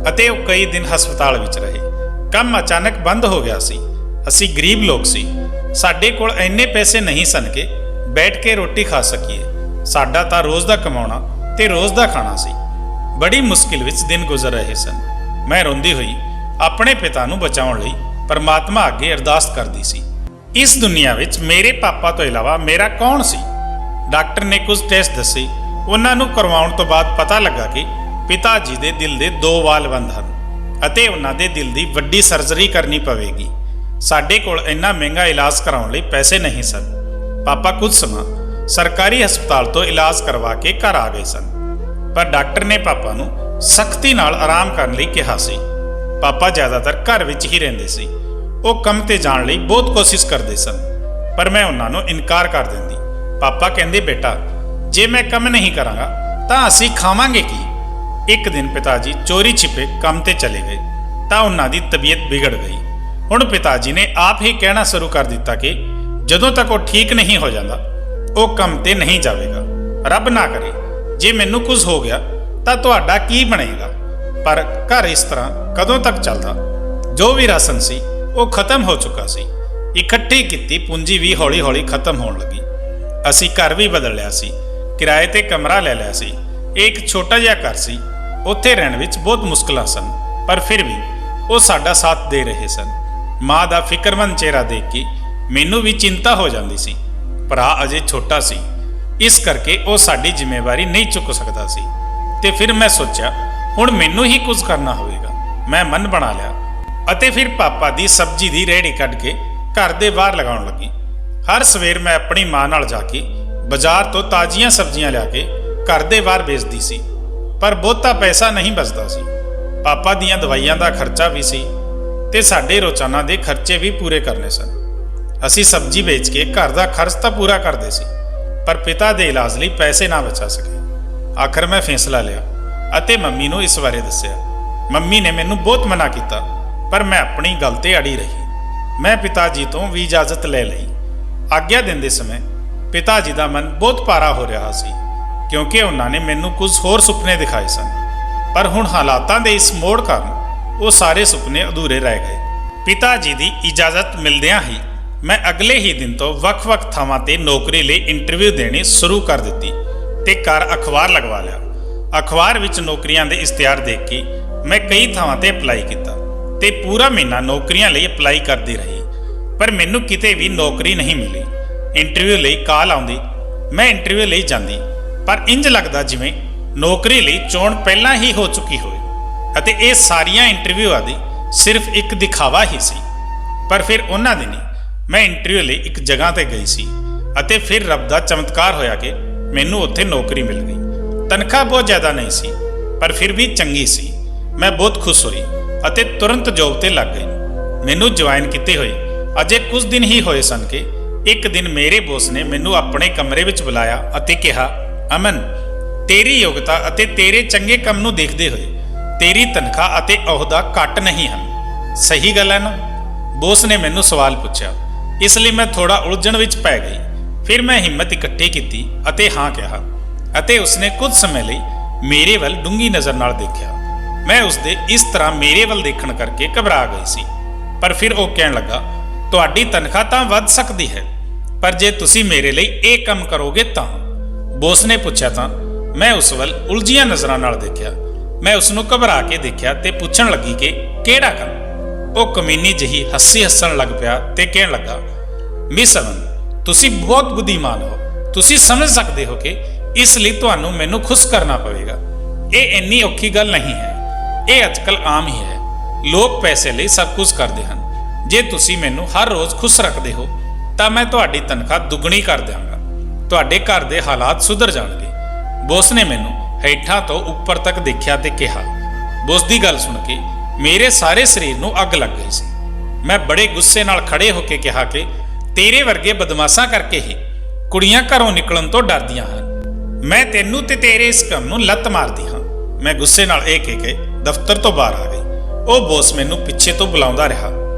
ਅਤੇ ਉਹ ਕਈ ਦਿਨ ਹਸਪਤਾਲ ਵਿੱਚ ਰਹੇ। ਕੰਮ ਅਚਾਨਕ ਬੰਦ ਹੋ ਗਿਆ ਸੀ। ਅਸੀਂ ਗਰੀਬ ਲੋਕ ਸੀ। ਸਾਡੇ ਕੋਲ ਇੰਨੇ ਪੈਸੇ ਨਹੀਂ ਸਨ ਕਿ ਬੈਠ ਕੇ ਰੋਟੀ ਖਾ ਸਕੀਏ। ਸਾਡਾ ਤਾਂ ਰੋਜ਼ ਦਾ ਕਮਾਉਣਾ ਤੇ ਰੋਜ਼ ਦਾ ਖਾਣਾ ਸੀ। ਬੜੀ ਮੁਸ਼ਕਿਲ ਵਿੱਚ ਦਿਨ ਗੁਜ਼ਰ ਰਹੇ ਸਨ। ਮੈਂ ਰੋਂਦੀ ਹੋਈ ਆਪਣੇ ਪਿਤਾ ਨੂੰ ਬਚਾਉਣ ਲਈ ਪਰਮਾਤਮਾ ਅੱਗੇ ਅਰਦਾਸ ਕਰਦੀ ਸੀ। ਇਸ ਦੁਨੀਆ ਵਿੱਚ ਮੇਰੇ ਪਾਪਾ ਤੋਂ ਇਲਾਵਾ ਮੇਰਾ ਕੌਣ ਸੀ? ਡਾਕਟਰ ਨੇ ਕੁਝ ਟੈਸਟ ਦੱਸੇ। ਉਹਨਾਂ ਨੂੰ ਕਰਵਾਉਣ ਤੋਂ ਬਾਅਦ ਪਤਾ ਲੱਗਾ ਕਿ ਪਿਤਾ ਜੀ ਦੇ ਦਿਲ ਦੇ 2 ਵਾਲ ਬੰਦ ਹਨ ਅਤੇ ਉਹਨਾਂ ਦੇ ਦਿਲ ਦੀ ਵੱਡੀ ਸਰਜਰੀ ਕਰਨੀ ਪਵੇਗੀ। ਸਾਡੇ ਕੋਲ ਇੰਨਾ ਮਹਿੰਗਾ ਇਲਾਜ ਕਰਾਉਣ ਲਈ ਪੈਸੇ ਨਹੀਂ ਸਨ। ਪਾਪਾ ਕੁਝ ਸਮਾਂ ਸਰਕਾਰੀ ਹਸਪਤਾਲ ਤੋਂ ਇਲਾਜ ਕਰਵਾ ਕੇ ਘਰ ਆ ਗਏ ਸਨ, ਪਰ ਡਾਕਟਰ ਨੇ ਪਾਪਾ ਨੂੰ ਸਖਤੀ ਨਾਲ ਆਰਾਮ ਕਰਨ ਲਈ ਕਿਹਾ ਸੀ। ਪਾਪਾ ਜ਼ਿਆਦਾਤਰ ਘਰ ਵਿੱਚ ਹੀ ਰਹਿੰਦੇ ਸੀ। ਉਹ ਕੰਮ ਤੇ ਜਾਣ ਲਈ ਬਹੁਤ ਕੋਸ਼ਿਸ਼ ਕਰਦੇ ਸਨ, ਪਰ ਮੈਂ ਉਹਨਾਂ ਨੂੰ ਇਨਕਾਰ ਕਰ ਦਿੰਦੀ। ਪਾਪਾ ਕਹਿੰਦੇ, ਬੇਟਾ ਜੇ ਮੈਂ ਕੰਮ ਨਹੀਂ ਕਰਾਂਗਾ ਤਾਂ ਅਸੀਂ ਖਾਵਾਂਗੇ ਕੀ? ਇੱਕ ਦਿਨ ਪਿਤਾ ਜੀ ਚੋਰੀ ਛਿਪੇ ਕੰਮ ਤੇ ਚਲੇ ਗਏ ਤਾਂ ਉਹਨਾਂ ਦੀ ਤਬੀਅਤ ਵਿਗੜ ਗਈ। ਹੁਣ ਪਿਤਾ ਜੀ ਨੇ ਆਪ ਹੀ ਕਹਿਣਾ ਸ਼ੁਰੂ ਕਰ ਦਿੱਤਾ ਕਿ ਜਦੋਂ ਤੱਕ ਉਹ ਠੀਕ ਨਹੀਂ ਹੋ ਜਾਂਦਾ ਉਹ ਕੰਮ ਤੇ ਨਹੀਂ ਜਾਵੇਗਾ। ਰੱਬ ਨਾ ਕਰੇ ਜੇ ਮੈਨੂੰ ਕੁਝ ਹੋ ਗਿਆ ਤਾਂ ਤੁਹਾਡਾ ਕੀ ਬਣੇਗਾ? ਪਰ ਘਰ ਇਸ ਤਰ੍ਹਾਂ ਕਦੋਂ ਤੱਕ ਚੱਲਦਾ? ਜੋ ਵੀ ਰਾਸ਼ਨ ਸੀ ਉਹ ਖਤਮ ਹੋ ਚੁੱਕਾ ਸੀ। ਇਕੱਠੀ ਕੀਤੀ ਪੂੰਜੀ ਵੀ ਹੌਲੀ-ਹੌਲੀ ਖਤਮ ਹੋਣ ਲੱਗੀ। ਅਸੀਂ ਘਰ ਵੀ ਬਦਲ ਲਿਆ ਸੀ। ਕਿਰਾਏ ਤੇ ਕਮਰਾ ਲੈ ਲਿਆ ਸੀ। ਇੱਕ ਛੋਟਾ ਜਿਹਾ ਘਰ ਸੀ। ਉੱਥੇ ਰਹਿਣ ਵਿੱਚ ਬਹੁਤ ਮੁਸ਼ਕਲਾਂ ਸਨ, ਪਰ ਫਿਰ ਵੀ ਉਹ ਸਾਡਾ ਸਾਥ ਦੇ ਰਹੇ ਸਨ। ਮਾਂ ਦਾ ਫਿਕਰਮੰਦ ਚਿਹਰਾ ਦੇਖ ਕੇ ਮੈਨੂੰ ਵੀ ਚਿੰਤਾ ਹੋ ਜਾਂਦੀ ਸੀ। ਭਰਾ ਅਜੇ ਛੋਟਾ ਸੀ, ਇਸ ਕਰਕੇ ਉਹ ਸਾਡੀ ਜ਼ਿੰਮੇਵਾਰੀ ਨਹੀਂ ਚੁੱਕ ਸਕਦਾ ਸੀ। ਤੇ ਫਿਰ ਮੈਂ ਸੋਚਿਆ ਹੁਣ ਮੈਨੂੰ ਹੀ ਕੁਝ ਕਰਨਾ ਹੋਵੇਗਾ। ਮੈਂ ਮਨ ਬਣਾ ਲਿਆ ਅਤੇ ਫਿਰ ਪਾਪਾ ਦੀ ਸਬਜ਼ੀ ਦੀ ਰੇਹੜੀ ਕੱਢ ਕੇ ਘਰ ਦੇ ਬਾਹਰ ਲਗਾਉਣ ਲੱਗੀ। ਹਰ ਸਵੇਰ ਮੈਂ ਆਪਣੀ ਮਾਂ ਨਾਲ ਜਾ ਕੇ ਬਾਜ਼ਾਰ ਤੋਂ ਤਾਜ਼ੀਆਂ ਸਬਜ਼ੀਆਂ ਲਿਆ ਕੇ ਘਰ ਦੇ ਬਾਹਰ ਵੇਚਦੀ ਸੀ, ਪਰ ਬਹੁਤਾ ਪੈਸਾ ਨਹੀਂ ਬਚਦਾ ਸੀ। ਪਾਪਾ ਦੀਆਂ ਦਵਾਈਆਂ ਦਾ ਖਰਚਾ ਵੀ ਸੀ ਤੇ ਸਾਡੇ ਰੋਜ਼ਾਨਾ ਦੇ ਖਰਚੇ ਵੀ ਪੂਰੇ ਕਰਨੇ ਸਨ। ਅਸੀਂ ਸਬਜ਼ੀ ਵੇਚ ਕੇ ਘਰ ਦਾ ਖਰਚ ਤਾਂ ਪੂਰਾ ਕਰਦੇ ਸੀ, ਪਰ ਪਿਤਾ ਦੇ ਇਲਾਜ ਲਈ ਪੈਸੇ ਨਾ ਬਚਾ ਸਕੇ। ਆਖਰ ਮੈਂ ਫੈਸਲਾ ਲਿਆ ਅਤੇ ਮੰਮੀ ਨੂੰ ਇਸ ਬਾਰੇ ਦੱਸਿਆ। ਮੰਮੀ ਨੇ ਮੈਨੂੰ ਬਹੁਤ ਮਨਾ ਕੀਤਾ, ਪਰ ਮੈਂ ਆਪਣੀ ਗੱਲ ਤੇ ਅੜੀ ਰਹੀ। ਮੈਂ ਪਿਤਾ ਜੀ ਤੋਂ ਵੀ ਇਜਾਜ਼ਤ ਲੈ ਲਈ। ਆਗਿਆ ਦਿੰਦੇ ਸਮੇਂ ਪਿਤਾ ਜੀ ਦਾ ਮਨ ਬਹੁਤ ਭਾਰਾ ਹੋ ਰਿਹਾ ਸੀ, ਕਿਉਂਕਿ ਉਹਨਾਂ ਨੇ ਮੈਨੂੰ ਕੁਝ ਹੋਰ ਸੁਪਨੇ ਦਿਖਾਏ ਸਨ। ਪਰ ਹੁਣ ਹਾਲਾਤਾਂ ਦੇ ਇਸ ਮੋੜ ਕਾਰਨ ਉਹ ਸਾਰੇ ਸੁਪਨੇ ਅਧੂਰੇ ਰਹਿ ਗਏ। ਪਿਤਾ ਜੀ ਦੀ ਇਜਾਜ਼ਤ ਮਿਲਦਿਆਂ ਹੀ ਮੈਂ ਅਗਲੇ ਹੀ ਦਿਨ ਤੋਂ ਵੱਖ-ਵੱਖ ਥਾਵਾਂ ਤੇ ਨੌਕਰੀ ਲਈ ਇੰਟਰਵਿਊ ਦੇਣੀ ਸ਼ੁਰੂ ਕਰ ਦਿੱਤੀ ਤੇ ਘਰ ਅਖਬਾਰ ਲਗਵਾ ਲਿਆ। ਅਖਬਾਰ ਵਿੱਚ ਨੌਕਰੀਆਂ ਦੇ ਇਸ਼ਤਿਹਾਰ ਦੇਖ ਕੇ ਮੈਂ ਕਈ ਥਾਵਾਂ ਤੇ ਅਪਲਾਈ ਕੀਤਾ ਤੇ ਪੂਰਾ ਮਹੀਨਾ ਨੌਕਰੀਆਂ ਲਈ ਅਪਲਾਈ ਕਰਦੀ ਰਹੀ, ਪਰ ਮੈਨੂੰ ਕਿਤੇ ਵੀ ਨੌਕਰੀ ਨਹੀਂ ਮਿਲੀ। ਇੰਟਰਵਿਊ ਲਈ ਕਾਲ ਆਉਂਦੀ, ਮੈਂ ਇੰਟਰਵਿਊ ਲਈ ਜਾਂਦੀ, ਪਰ ਇੰਜ ਲੱਗਦਾ ਜਿਵੇਂ ਨੌਕਰੀ ਲਈ ਚੋਣ ਪਹਿਲਾਂ ਹੀ ਹੋ ਚੁੱਕੀ ਹੋਵੇ ਅਤੇ ਇਹ ਸਾਰੀਆਂ ਇੰਟਰਵਿਊਆਂ ਦੀ ਸਿਰਫ ਇੱਕ ਦਿਖਾਵਾ ਹੀ ਸੀ। ਪਰ ਫਿਰ ਉਹਨਾਂ ਦਿਨੀ ਮੈਂ ਇੰਟਰਵਿਊ ਲਈ ਇੱਕ ਜਗ੍ਹਾ ਤੇ ਗਈ ਸੀ ਅਤੇ ਫਿਰ ਰੱਬ ਦਾ ਚਮਤਕਾਰ ਹੋਇਆ ਕਿ ਮੈਨੂੰ ਉੱਥੇ ਨੌਕਰੀ ਮਿਲ ਗਈ। ਤਨਖਾਹ ਬਹੁਤ ਜ਼ਿਆਦਾ ਨਹੀਂ ਸੀ ਪਰ ਫਿਰ ਵੀ ਚੰਗੀ ਸੀ। ਮੈਂ ਬਹੁਤ ਖੁਸ਼ ਹੋਈ ਅਤੇ ਤੁਰੰਤ ਜੌਬ ਤੇ ਲੱਗ ਗਈ। ਮੈਨੂੰ ਜੁਆਇਨ ਕੀਤੇ ਹੋਏ ਅਜੇ ਕੁਝ ਦਿਨ ਹੀ ਹੋਏ ਸਨ ਕਿ ਇੱਕ ਦਿਨ ਮੇਰੇ ਬੌਸ ਨੇ ਮੈਨੂੰ ਆਪਣੇ ਕਮਰੇ ਵਿੱਚ ਬੁਲਾਇਆ ਅਤੇ ਕਿਹਾ, ਅਮਨ, ਤੇਰੀ ਯੋਗਤਾ ਅਤੇ ਤੇਰੇ ਚੰਗੇ ਕੰਮ ਨੂੰ ਦੇਖਦੇ ਹੋਏ ਤੇਰੀ ਤਨਖਾਹ ਅਤੇ ਅਹੁਦਾ ਘੱਟ ਨਹੀਂ ਹਨ। ਸਹੀ ਗੱਲ ਹੈ ਨਾ? ਬੌਸ ਨੇ ਮੈਨੂੰ ਸਵਾਲ ਪੁੱਛਿਆ, ਇਸ ਲਈ ਮੈਂ ਥੋੜਾ ਉਲਝਣ ਵਿੱਚ ਪੈ ਗਈ। ਫਿਰ ਮੈਂ ਹਿੰਮਤ ਇਕੱਠੀ ਕੀਤੀ ਅਤੇ ਹਾਂ ਕਿਹਾ ਅਤੇ ਉਸਨੇ ਕੁਝ ਸਮੇਂ ਲਈ ਮੇਰੇ ਵੱਲ ਡੂੰਘੀ ਨਜ਼ਰ ਨਾਲ ਦੇਖਿਆ। ਮੈਂ ਉਸਦੇ ਇਸ ਤਰ੍ਹਾਂ ਮੇਰੇ ਵੱਲ ਦੇਖਣ ਕਰਕੇ ਘਬਰਾ ਗਈ ਸੀ। ਪਰ ਫਿਰ ਉਹ ਕਹਿਣ ਲੱਗਾ, ਤੁਹਾਡੀ ਤਨਖਾਹ ਤਾਂ ਵੱਧ ਸਕਦੀ ਹੈ, ਪਰ ਜੇ ਤੁਸੀਂ ਮੇਰੇ ਲਈ ਇਹ ਕੰਮ ਕਰੋਗੇ ਤਾਂ। ਬੌਸ ਨੇ ਪੁੱਛਿਆ ਤਾਂ ਮੈਂ ਉਸ ਵੱਲ ਉਲਝੀਆਂ ਨਜ਼ਰਾਂ ਨਾਲ ਦੇਖਿਆ। ਮੈਂ ਉਸ ਨੂੰ ਘਬਰਾ ਕੇ ਦੇਖਿਆ ਤੇ ਪੁੱਛਣ ਲੱਗੀ ਕਿ ਕਿਹੜਾ ਕੰਮ। ਉਹ ਕਮੀਨੀ ਜਿਹੀ ਹੱਸਣ ਲੱਗ ਪਿਆ ਤੇ ਕਹਿਣ ਲੱਗਾ, ਮਿਸ ਅਮਨ, ਤੁਸੀਂ ਬਹੁਤ ਬੁੱਧੀਮਾਨ ਹੋ। ਤੁਸੀਂ ਸਮਝ ਸਕਦੇ ਹੋ ਕਿ ਇਸ ਲਈ ਤੁਹਾਨੂੰ ਮੈਨੂੰ ਖੁਸ਼ ਕਰਨਾ ਪਵੇਗਾ। ਇਹ ਇੰਨੀ ਔਖੀ ਗੱਲ ਨਹੀਂ ਹੈ। ਇਹ ਅੱਜਕੱਲ ਆਮ ਹੀ ਹੈ। ਲੋਕ ਪੈਸੇ ਲਈ ਸਭ ਕੁਝ ਕਰਦੇ ਹਨ। ਜੇ ਤੁਸੀਂ ਮੈਨੂੰ ਹਰ ਰੋਜ਼ ਖੁਸ਼ ਰੱਖਦੇ ਹੋ ਤਾਂ ਮੈਂ ਤੁਹਾਡੀ ਤਨਖਾਹ ਦੁੱਗਣੀ ਕਰ ਦਿਆਂਗਾ। ਤੁਹਾਡੇ ਘਰ ਦੇ ਹਾਲਾਤ ਸੁਧਰ ਜਾਣਗੇ। ਬੌਸ ਨੇ ਮੈਨੂੰ ਹੇਠਾਂ ਤੋਂ ਉੱਪਰ ਤੱਕ ਦੇਖਿਆ ਤੇ ਕਿਹਾ। ਬੌਸ ਦੀ ਗੱਲ ਸੁਣ ਕੇ ਮੇਰੇ ਸਾਰੇ ਸਰੀਰ ਨੂੰ ਅੱਗ ਲੱਗ ਗਈ ਸੀ। ਮੈਂ ਬੜੇ ਗੁੱਸੇ ਨਾਲ ਖੜੇ ਹੋ ਕੇ ਕਿਹਾ ਕਿ ਤੇਰੇ ਵਰਗੇ ਬਦਮਾਸ਼ਾਂ ਕਰਕੇ ਹੀ ਕੁੜੀਆਂ ਘਰੋਂ ਨਿਕਲਣ ਤੋਂ ਡਰਦੀਆਂ ਹਨ। ਮੈਂ ਤੈਨੂੰ ਤੇ ਤੇਰੇ ਇਸ ਕੰਮ ਨੂੰ ਲੱਤ ਮਾਰਦੀ ਹਾਂ। ਮੈਂ ਗੁੱਸੇ ਨਾਲ ਇਹ ਕਹਿ ਕੇ ਦਫ਼ਤਰ ਤੋਂ ਬਾਹਰ ਆ ਗਈ। ਉਹ ਬੌਸ ਮੈਨੂੰ ਪਿੱਛੇ ਤੋਂ ਬੁਲਾਉਂਦਾ ਰਿਹਾ।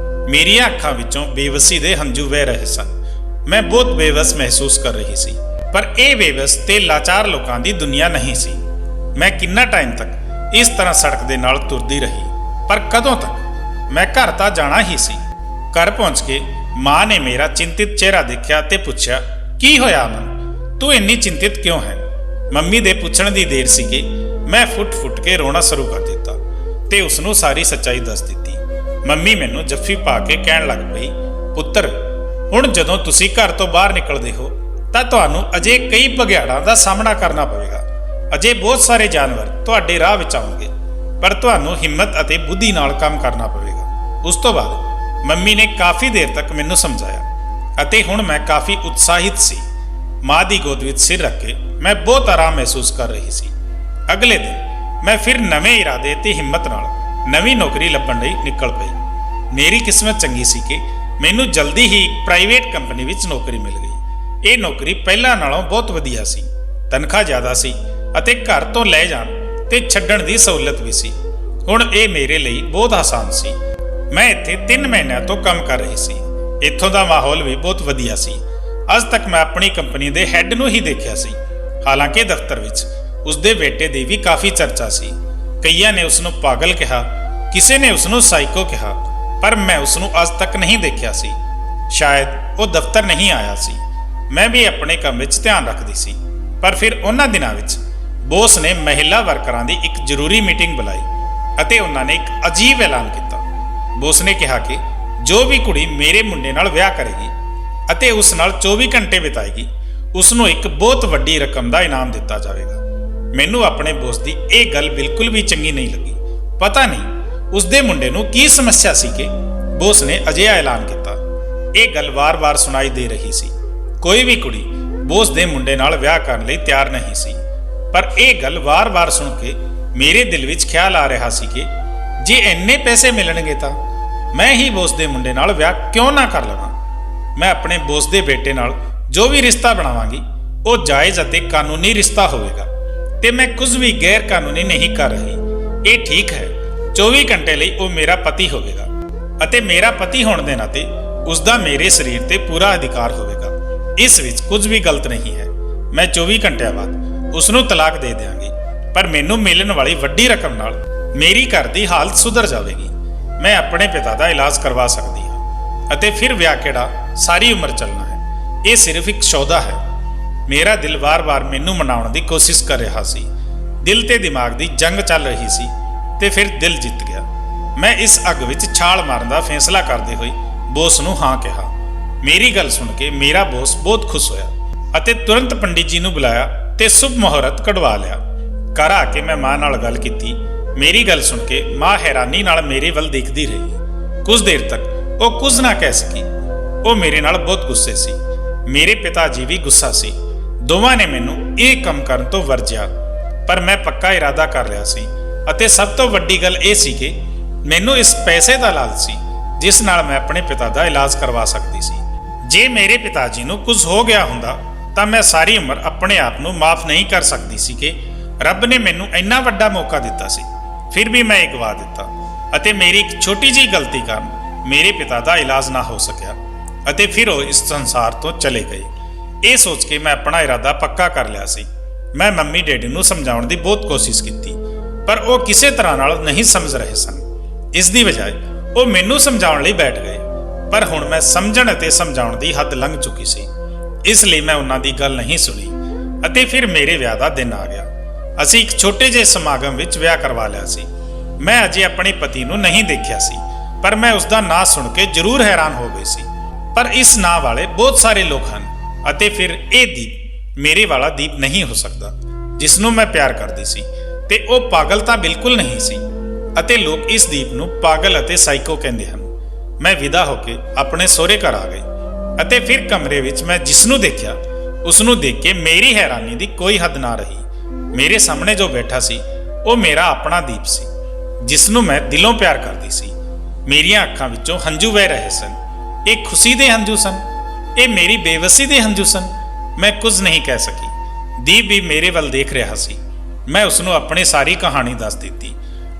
ਮੇਰੀਆਂ ਅੱਖਾਂ ਵਿੱਚੋਂ ਬੇਵਸੀ ਦੇ ਹੰਝੂ ਵਹਿ ਰਹੇ ਸਨ। ਮੈਂ ਬਹੁਤ ਬੇਵਸ ਮਹਿਸੂਸ ਕਰ ਰਹੀ ਸੀ, ਪਰ ਇਹ ਬੇਵਸ ਤੇ ਲਾਚਾਰ ਲੋਕਾਂ ਦੀ ਦੁਨੀਆ ਨਹੀਂ ਸੀ। ਮੈਂ ਕਿੰਨਾ ਟਾਈਮ ਤੱਕ ਇਸ ਤਰ੍ਹਾਂ ਸੜਕ ਦੇ ਨਾਲ ਤੁਰਦੀ ਰਹੀ, ਪਰ ਕਦੋਂ ਤੱਕ? ਮੈਂ ਘਰ ਤਾਂ ਜਾਣਾ ਹੀ ਸੀ। ਘਰ ਪਹੁੰਚ ਕੇ ਮਾਂ ਨੇ ਮੇਰਾ ਚਿੰਤਿਤ ਚਿਹਰਾ ਦੇਖਿਆ ਤੇ ਪੁੱਛਿਆ, ਕੀ ਹੋਇਆ ਅਮਨ, ਤੂੰ ਇੰਨੀ ਚਿੰਤਿਤ ਕਿਉਂ ਹੈ? ਮੰਮੀ ਦੇ ਪੁੱਛਣ ਦੀ ਦੇਰ ਸੀ ਕਿ ਮੈਂ ਫੁੱਟ ਕੇ ਰੋਣਾ ਸ਼ੁਰੂ ਕਰ ਦਿੱਤਾ ਤੇ ਉਸ ਨੂੰ ਸਾਰੀ ਸੱਚਾਈ ਦੱਸ ਦਿੱਤੀ। ਮੰਮੀ ਮੈਨੂੰ ਜੱਫੀ ਪਾ ਕੇ ਕਹਿਣ ਲੱਗ ਪਈ, ਪੁੱਤਰ, ਹੁਣ ਜਦੋਂ ਤੁਸੀਂ ਘਰ ਤੋਂ ਬਾਹਰ ਨਿਕਲਦੇ ਹੋ ਤਾਂ ਤੁਹਾਨੂੰ ਅਜੇ ਕਈ ਭਗਿਆੜਾਂ ਦਾ ਸਾਹਮਣਾ ਕਰਨਾ ਪਵੇਗਾ। ਅਜੇ ਬਹੁਤ ਸਾਰੇ ਜਾਨਵਰ ਤੁਹਾਡੇ ਰਾਹ ਵਿੱਚ ਆਉਣਗੇ, ਪਰ ਤੁਹਾਨੂੰ ਹਿੰਮਤ ਅਤੇ ਬੁੱਧੀ ਨਾਲ ਕੰਮ ਕਰਨਾ ਪਵੇਗਾ। ਉਸ ਤੋਂ ਬਾਅਦ ਮੰਮੀ ਨੇ ਕਾਫੀ ਦੇਰ ਤੱਕ ਮੈਨੂੰ ਸਮਝਾਇਆ ਅਤੇ ਹੁਣ ਮੈਂ ਕਾਫੀ ਉਤਸ਼ਾਹਿਤ ਸੀ। ਮਾਂ ਦੀ ਗੋਦ ਵਿੱਚ ਸਿਰ ਰੱਖ ਕੇ ਮੈਂ ਬਹੁਤ ਆਰਾਮ ਮਹਿਸੂਸ ਕਰ ਰਹੀ ਸੀ। ਅਗਲੇ ਦਿਨ ਮੈਂ ਫਿਰ ਨਵੇਂ ਇਰਾਦੇ ਤੇ ਹਿੰਮਤ ਨਾਲ ਨਵੀਂ ਨੌਕਰੀ ਲੱਭਣ ਲਈ ਨਿਕਲ ਪਈ। ਮੇਰੀ ਕਿਸਮਤ ਚੰਗੀ ਸੀ ਕਿ ਮੈਨੂੰ ਜਲਦੀ ਹੀ ਇੱਕ ਪ੍ਰਾਈਵੇਟ ਕੰਪਨੀ ਵਿੱਚ ਨੌਕਰੀ ਮਿਲ ਗਈ। ਇਹ ਨੌਕਰੀ ਪਹਿਲਾਂ ਨਾਲੋਂ ਬਹੁਤ ਵਧੀਆ ਸੀ। ਤਨਖਾਹ ਜ਼ਿਆਦਾ ਸੀ ਅਤੇ ਘਰ ਤੋਂ ਲੈ ਜਾਣ ਤੇ ਛੱਡਣ ਦੀ ਸਹੂਲਤ ਵੀ ਸੀ। ਹੁਣ ਇਹ ਮੇਰੇ ਲਈ ਬਹੁਤ ਆਸਾਨ ਸੀ। ਮੈਂ ਇੱਥੇ 3 ਮਹੀਨਿਆਂ ਤੋਂ ਕੰਮ ਕਰ ਰਹੀ ਸੀ। ਇੱਥੋਂ ਦਾ ਮਾਹੌਲ ਵੀ ਬਹੁਤ ਵਧੀਆ ਸੀ। ਅੱਜ ਤੱਕ ਮੈਂ ਆਪਣੀ ਕੰਪਨੀ ਦੇ ਹੈੱਡ ਨੂੰ ਹੀ ਦੇਖਿਆ ਸੀ। ਹਾਲਾਂਕਿ ਦਫ਼ਤਰ ਵਿੱਚ ਉਸਦੇ ਬੇਟੇ ਦੀ ਵੀ ਕਾਫੀ ਚਰਚਾ ਸੀ। ਕਈਆਂ ਨੇ ਉਸ ਨੂੰ ਪਾਗਲ ਕਿਹਾ, ਕਿਸੇ ਨੇ ਉਸ ਨੂੰ ਸਾਈਕੋ ਕਿਹਾ, ਪਰ ਮੈਂ ਉਸ ਨੂੰ ਅੱਜ ਤੱਕ ਨਹੀਂ ਦੇਖਿਆ ਸੀ। ਸ਼ਾਇਦ ਉਹ ਦਫ਼ਤਰ ਨਹੀਂ ਆਇਆ ਸੀ। ਮੈਂ ਵੀ ਆਪਣੇ ਕੰਮ ਵਿੱਚ ਧਿਆਨ ਰੱਖਦੀ ਸੀ। ਪਰ ਫਿਰ ਉਹਨਾਂ ਦਿਨਾਂ ਵਿੱਚ ਬੌਸ ਨੇ ਮਹਿਲਾ ਵਰਕਰਾਂ ਦੀ ਇੱਕ ਜ਼ਰੂਰੀ ਮੀਟਿੰਗ ਬੁਲਾਈ ਅਤੇ ਉਹਨਾਂ ਨੇ ਇੱਕ ਅਜੀਬ ਐਲਾਨ ਕੀਤਾ। ਬੌਸ ਨੇ ਕਿਹਾ ਕਿ ਜੋ ਵੀ ਕੁੜੀ ਮੇਰੇ ਮੁੰਡੇ ਨਾਲ ਵਿਆਹ ਕਰੇਗੀ ਅਤੇ ਉਸ ਨਾਲ 24 ਘੰਟੇ ਬਿਤਾਏਗੀ, ਉਸ ਨੂੰ ਇੱਕ ਬਹੁਤ ਵੱਡੀ ਰਕਮ ਦਾ ਇਨਾਮ ਦਿੱਤਾ ਜਾਵੇਗਾ। ਮੈਨੂੰ ਆਪਣੇ ਬੌਸ ਦੀ ਇਹ ਗੱਲ ਬਿਲਕੁਲ ਵੀ ਚੰਗੀ ਨਹੀਂ ਲੱਗੀ। ਪਤਾ ਨਹੀਂ ਉਸਦੇ ਮੁੰਡੇ ਨੂੰ ਕੀ ਸਮੱਸਿਆ ਸੀ ਕਿ ਬੌਸ ਨੇ ਅਜਿਹਾ ਐਲਾਨ ਕੀਤਾ। ਇਹ ਗੱਲ ਵਾਰ-ਵਾਰ ਸੁਣਾਈ ਦੇ ਰਹੀ ਸੀ। ਕੋਈ ਵੀ ਕੁੜੀ ਬੌਸ ਦੇ ਮੁੰਡੇ ਨਾਲ ਵਿਆਹ ਕਰਨ ਲਈ ਤਿਆਰ ਨਹੀਂ ਸੀ। ਪਰ ਇਹ ਗੱਲ ਵਾਰ-ਵਾਰ ਸੁਣ ਕੇ ਮੇਰੇ ਦਿਲ ਵਿੱਚ ਖਿਆਲ ਆ ਰਿਹਾ ਸੀ ਕਿ ਜੇ ਇੰਨੇ ਪੈਸੇ ਮਿਲਣਗੇ ਤਾਂ ਮੈਂ ਹੀ ਬੌਸ ਦੇ ਮੁੰਡੇ ਨਾਲ ਵਿਆਹ ਕਿਉਂ ਨਾ ਕਰ ਲਵਾਂ। ਮੈਂ ਆਪਣੇ ਬੌਸ ਦੇ ਬੇਟੇ ਨਾਲ ਜੋ ਵੀ ਰਿਸ਼ਤਾ ਬਣਾਵਾਂਗੀ ਉਹ ਜਾਇਜ਼ ਅਤੇ ਕਾਨੂੰਨੀ ਰਿਸ਼ਤਾ ਹੋਵੇਗਾ ਤੇ ਮੈਂ ਕੁਝ ਵੀ ਗੈਰ ਕਾਨੂੰਨੀ ਨਹੀਂ ਕਰ ਰਹੀ। ਇਹ ਠੀਕ ਹੈ, 24 ਘੰਟੇ ਲਈ ਉਹ ਮੇਰਾ ਪਤੀ ਹੋਵੇਗਾ ਅਤੇ ਮੇਰਾ ਪਤੀ ਹੋਣ ਦੇ ਨਾਤੇ ਉਸ ਦਾ ਮੇਰੇ ਸਰੀਰ ਤੇ ਪੂਰਾ ਅਧਿਕਾਰ ਹੋਵੇਗਾ। ਇਸ ਵਿੱਚ ਕੁਝ ਵੀ ਗਲਤ ਨਹੀਂ ਹੈ। ਮੈਂ 24 ਘੰਟਿਆਂ ਬਾਅਦ ਉਸ ਨੂੰ ਤਲਾਕ ਦੇ ਦਿਆਂਗੀ, ਪਰ ਮੈਨੂੰ ਮਿਲਣ ਵਾਲੀ ਵੱਡੀ ਰਕਮ ਨਾਲ ਮੇਰੀ ਘਰ ਦੀ ਹਾਲਤ ਸੁਧਰ ਜਾਵੇਗੀ। ਮੈਂ ਆਪਣੇ ਪਿਤਾ ਦਾ ਇਲਾਜ ਕਰਵਾ ਸਕਦੀ ਹਾਂ ਅਤੇ ਫਿਰ ਵਿਆਹ ਕਿਹੜਾ ਸਾਰੀ ਉਮਰ ਚੱਲਣਾ ਹੈ। ਇਹ ਸਿਰਫ ਇੱਕ ਸੌਦਾ ਹੈ। ਮੇਰਾ ਦਿਲ ਵਾਰ-ਵਾਰ ਮੈਨੂੰ ਮਨਾਉਣ ਦੀ ਕੋਸ਼ਿਸ਼ ਕਰ ਰਿਹਾ ਸੀ। ਦਿਲ ਤੇ ਦਿਮਾਗ ਦੀ ਜੰਗ ਚੱਲ ਰਹੀ ਸੀ ਤੇ ਫਿਰ ਦਿਲ ਜਿੱਤ ਗਿਆ। ਮੈਂ ਇਸ ਅੱਗ ਵਿੱਚ ਛਾਲ ਮਾਰਨ ਦਾ ਫੈਸਲਾ ਕਰਦੇ ਹੋਏ ਬੌਸ ਨੂੰ ਹਾਂ ਕਿਹਾ। ਮੇਰੀ ਗੱਲ ਸੁਣ ਕੇ ਮੇਰਾ ਬੌਸ ਬਹੁਤ ਖੁਸ਼ ਹੋਇਆ ਅਤੇ ਤੁਰੰਤ ਪੰਡਿਤ ਜੀ ਨੂੰ ਬੁਲਾਇਆ ਤੇ ਸ਼ੁਭ ਮੁਹੂਰਤ ਕਢਵਾ ਲਿਆ। ਘਰ ਆ ਕੇ ਮੈਂ ਮਾਂ ਨਾਲ ਗੱਲ ਕੀਤੀ। ਮੇਰੀ ਗੱਲ ਸੁਣ ਕੇ ਮਾਂ ਹੈਰਾਨੀ ਨਾਲ ਮੇਰੇ ਵੱਲ ਦੇਖਦੀ ਰਹੀ। ਕੁਝ ਦੇਰ ਤੱਕ ਉਹ ਕੁਝ ਨਾ ਕਹਿ ਸਕੀ। ਉਹ ਮੇਰੇ ਨਾਲ ਬਹੁਤ ਗੁੱਸੇ ਸੀ। ਮੇਰੇ ਪਿਤਾ ਜੀ ਵੀ ਗੁੱਸਾ ਸੀ। ਦੋਵਾਂ ਨੇ ਮੈਨੂੰ ਇਹ ਕੰਮ ਕਰਨ ਤੋਂ ਵਰਜਿਆ, ਪਰ ਮੈਂ ਪੱਕਾ ਇਰਾਦਾ ਕਰ ਲਿਆ ਸੀ ਅਤੇ ਸਭ ਤੋਂ ਵੱਡੀ ਗੱਲ ਇਹ ਸੀ ਕਿ ਮੈਨੂੰ ਇਸ ਪੈਸੇ ਦਾ ਲਾਲਚ ਸੀ ਜਿਸ ਨਾਲ ਮੈਂ ਆਪਣੇ ਪਿਤਾ ਦਾ ਇਲਾਜ ਕਰਵਾ ਸਕਦੀ ਸੀ। ਜੇ ਮੇਰੇ ਪਿਤਾ ਜੀ ਨੂੰ ਕੁਝ ਹੋ ਗਿਆ ਹੁੰਦਾ ਤਾਂ ਮੈਂ ਸਾਰੀ ਉਮਰ ਆਪਣੇ ਆਪ ਨੂੰ ਮਾਫ ਨਹੀਂ ਕਰ ਸਕਦੀ ਸੀ ਕਿ ਰੱਬ ਨੇ ਮੈਨੂੰ ਇੰਨਾ ਵੱਡਾ ਮੌਕਾ ਦਿੱਤਾ ਸੀ, ਫਿਰ ਵੀ ਮੈਂ ਇਹ ਗਵਾ ਦਿੱਤਾ ਅਤੇ ਮੇਰੀ ਇੱਕ ਛੋਟੀ ਜਿਹੀ ਗਲਤੀ ਕਾਰਨ ਮੇਰੇ ਪਿਤਾ ਦਾ ਇਲਾਜ ਨਾ ਹੋ ਸਕਿਆ ਅਤੇ ਫਿਰ ਉਹ ਇਸ ਸੰਸਾਰ ਤੋਂ ਚਲੇ ਗਏ। ਇਹ ਸੋਚ ਕੇ ਮੈਂ ਆਪਣਾ ਇਰਾਦਾ ਪੱਕਾ ਕਰ ਲਿਆ ਸੀ। ਮੈਂ ਮੰਮੀ ਡੈਡੀ ਨੂੰ ਸਮਝਾਉਣ ਦੀ ਬਹੁਤ ਕੋਸ਼ਿਸ਼ ਕੀਤੀ, ਪਰ ਉਹ ਕਿਸੇ ਤਰ੍ਹਾਂ ਨਾਲ ਨਹੀਂ ਸਮਝ ਰਹੇ ਸਨ। ਇਸ ਦੀ ਬਜਾਏ ਉਹ ਮੈਨੂੰ ਸਮਝਾਉਣ ਲਈ ਬੈਠ ਗਏ, ਪਰ ਹੁਣ ਮੈਂ ਸਮਝਣ ਅਤੇ ਸਮਝਾਉਣ ਦੀ ਹੱਦ ਲੰਘ ਚੁੱਕੀ ਸੀ। ਇਸ ਲਈ ਮੈਂ ਉਹਨਾਂ ਦੀ ਗੱਲ ਨਹੀਂ ਸੁਣੀ ਅਤੇ ਫਿਰ ਮੇਰੇ ਵਿਆਹ ਦਾ ਦਿਨ ਆ ਗਿਆ। ਅਸੀਂ ਇੱਕ ਛੋਟੇ ਜਿਹੇ ਸਮਾਗਮ ਵਿੱਚ ਵਿਆਹ ਕਰਵਾ ਲਿਆ ਸੀ। ਮੈਂ ਅਜੇ ਆਪਣੇ ਪਤੀ ਨੂੰ ਨਹੀਂ ਦੇਖਿਆ ਸੀ, ਪਰ ਮੈਂ ਉਸ ਦਾ ਨਾਂ ਸੁਣ ਕੇ ਜ਼ਰੂਰ ਹੈਰਾਨ ਹੋ ਗਈ ਸੀ। ਪਰ ਇਸ ਨਾਂ ਵਾਲੇ ਬਹੁਤ ਸਾਰੇ ਲੋਕ ਹਨ ਅਤੇ ਫਿਰ ਇਹ ਦੀਪ ਮੇਰੇ ਵਾਲਾ ਦੀਪ ਨਹੀਂ ਹੋ ਸਕਦਾ ਜਿਸ ਨੂੰ ਮੈਂ ਪਿਆਰ ਕਰਦੀ ਸੀ, ਤੇ ਉਹ ਪਾਗਲ ਤਾਂ ਬਿਲਕੁਲ ਨਹੀਂ ਸੀ ਅਤੇ ਲੋਕ ਇਸ ਦੀਪ ਨੂੰ ਪਾਗਲ ਅਤੇ ਸਾਈਕੋ ਕਹਿੰਦੇ ਹਨ। ਮੈਂ ਵਿਦਾ ਹੋ ਕੇ ਆਪਣੇ ਸਹੁਰੇ ਘਰ ਆ ਗਈ ਅਤੇ ਫਿਰ ਕਮਰੇ ਵਿੱਚ ਮੈਂ ਜਿਸ ਨੂੰ ਦੇਖਿਆ ਉਸ ਨੂੰ ਦੇਖ ਕੇ ਮੇਰੀ ਹੈਰਾਨੀ ਦੀ ਕੋਈ ਹੱਦ ਨਾ ਰਹੀ। ਮੇਰੇ ਸਾਹਮਣੇ ਜੋ ਬੈਠਾ ਸੀ ਉਹ ਮੇਰਾ ਆਪਣਾ ਦੀਪ ਸੀ ਜਿਸ ਨੂੰ ਮੈਂ ਦਿਲੋਂ ਪਿਆਰ ਕਰਦੀ ਸੀ। ਮੇਰੀਆਂ ਅੱਖਾਂ ਵਿੱਚੋਂ ਹੰਝੂ ਵਹਿ ਰਹੇ ਸਨ। ਇਹ ਖੁਸ਼ੀ ਦੇ ਹੰਝੂ ਸਨ, ਇਹ ਮੇਰੀ ਬੇਵੱਸੀ ਦੇ ਹੰਝੂ ਸਨ। ਮੈਂ ਕੁਝ ਨਹੀਂ ਕਹਿ ਸਕੀ। ਦੀਪ ਵੀ ਮੇਰੇ ਵੱਲ ਦੇਖ ਰਿਹਾ ਸੀ। ਮੈਂ ਉਸ ਨੂੰ ਆਪਣੀ ਸਾਰੀ ਕਹਾਣੀ ਦੱਸ ਦਿੱਤੀ।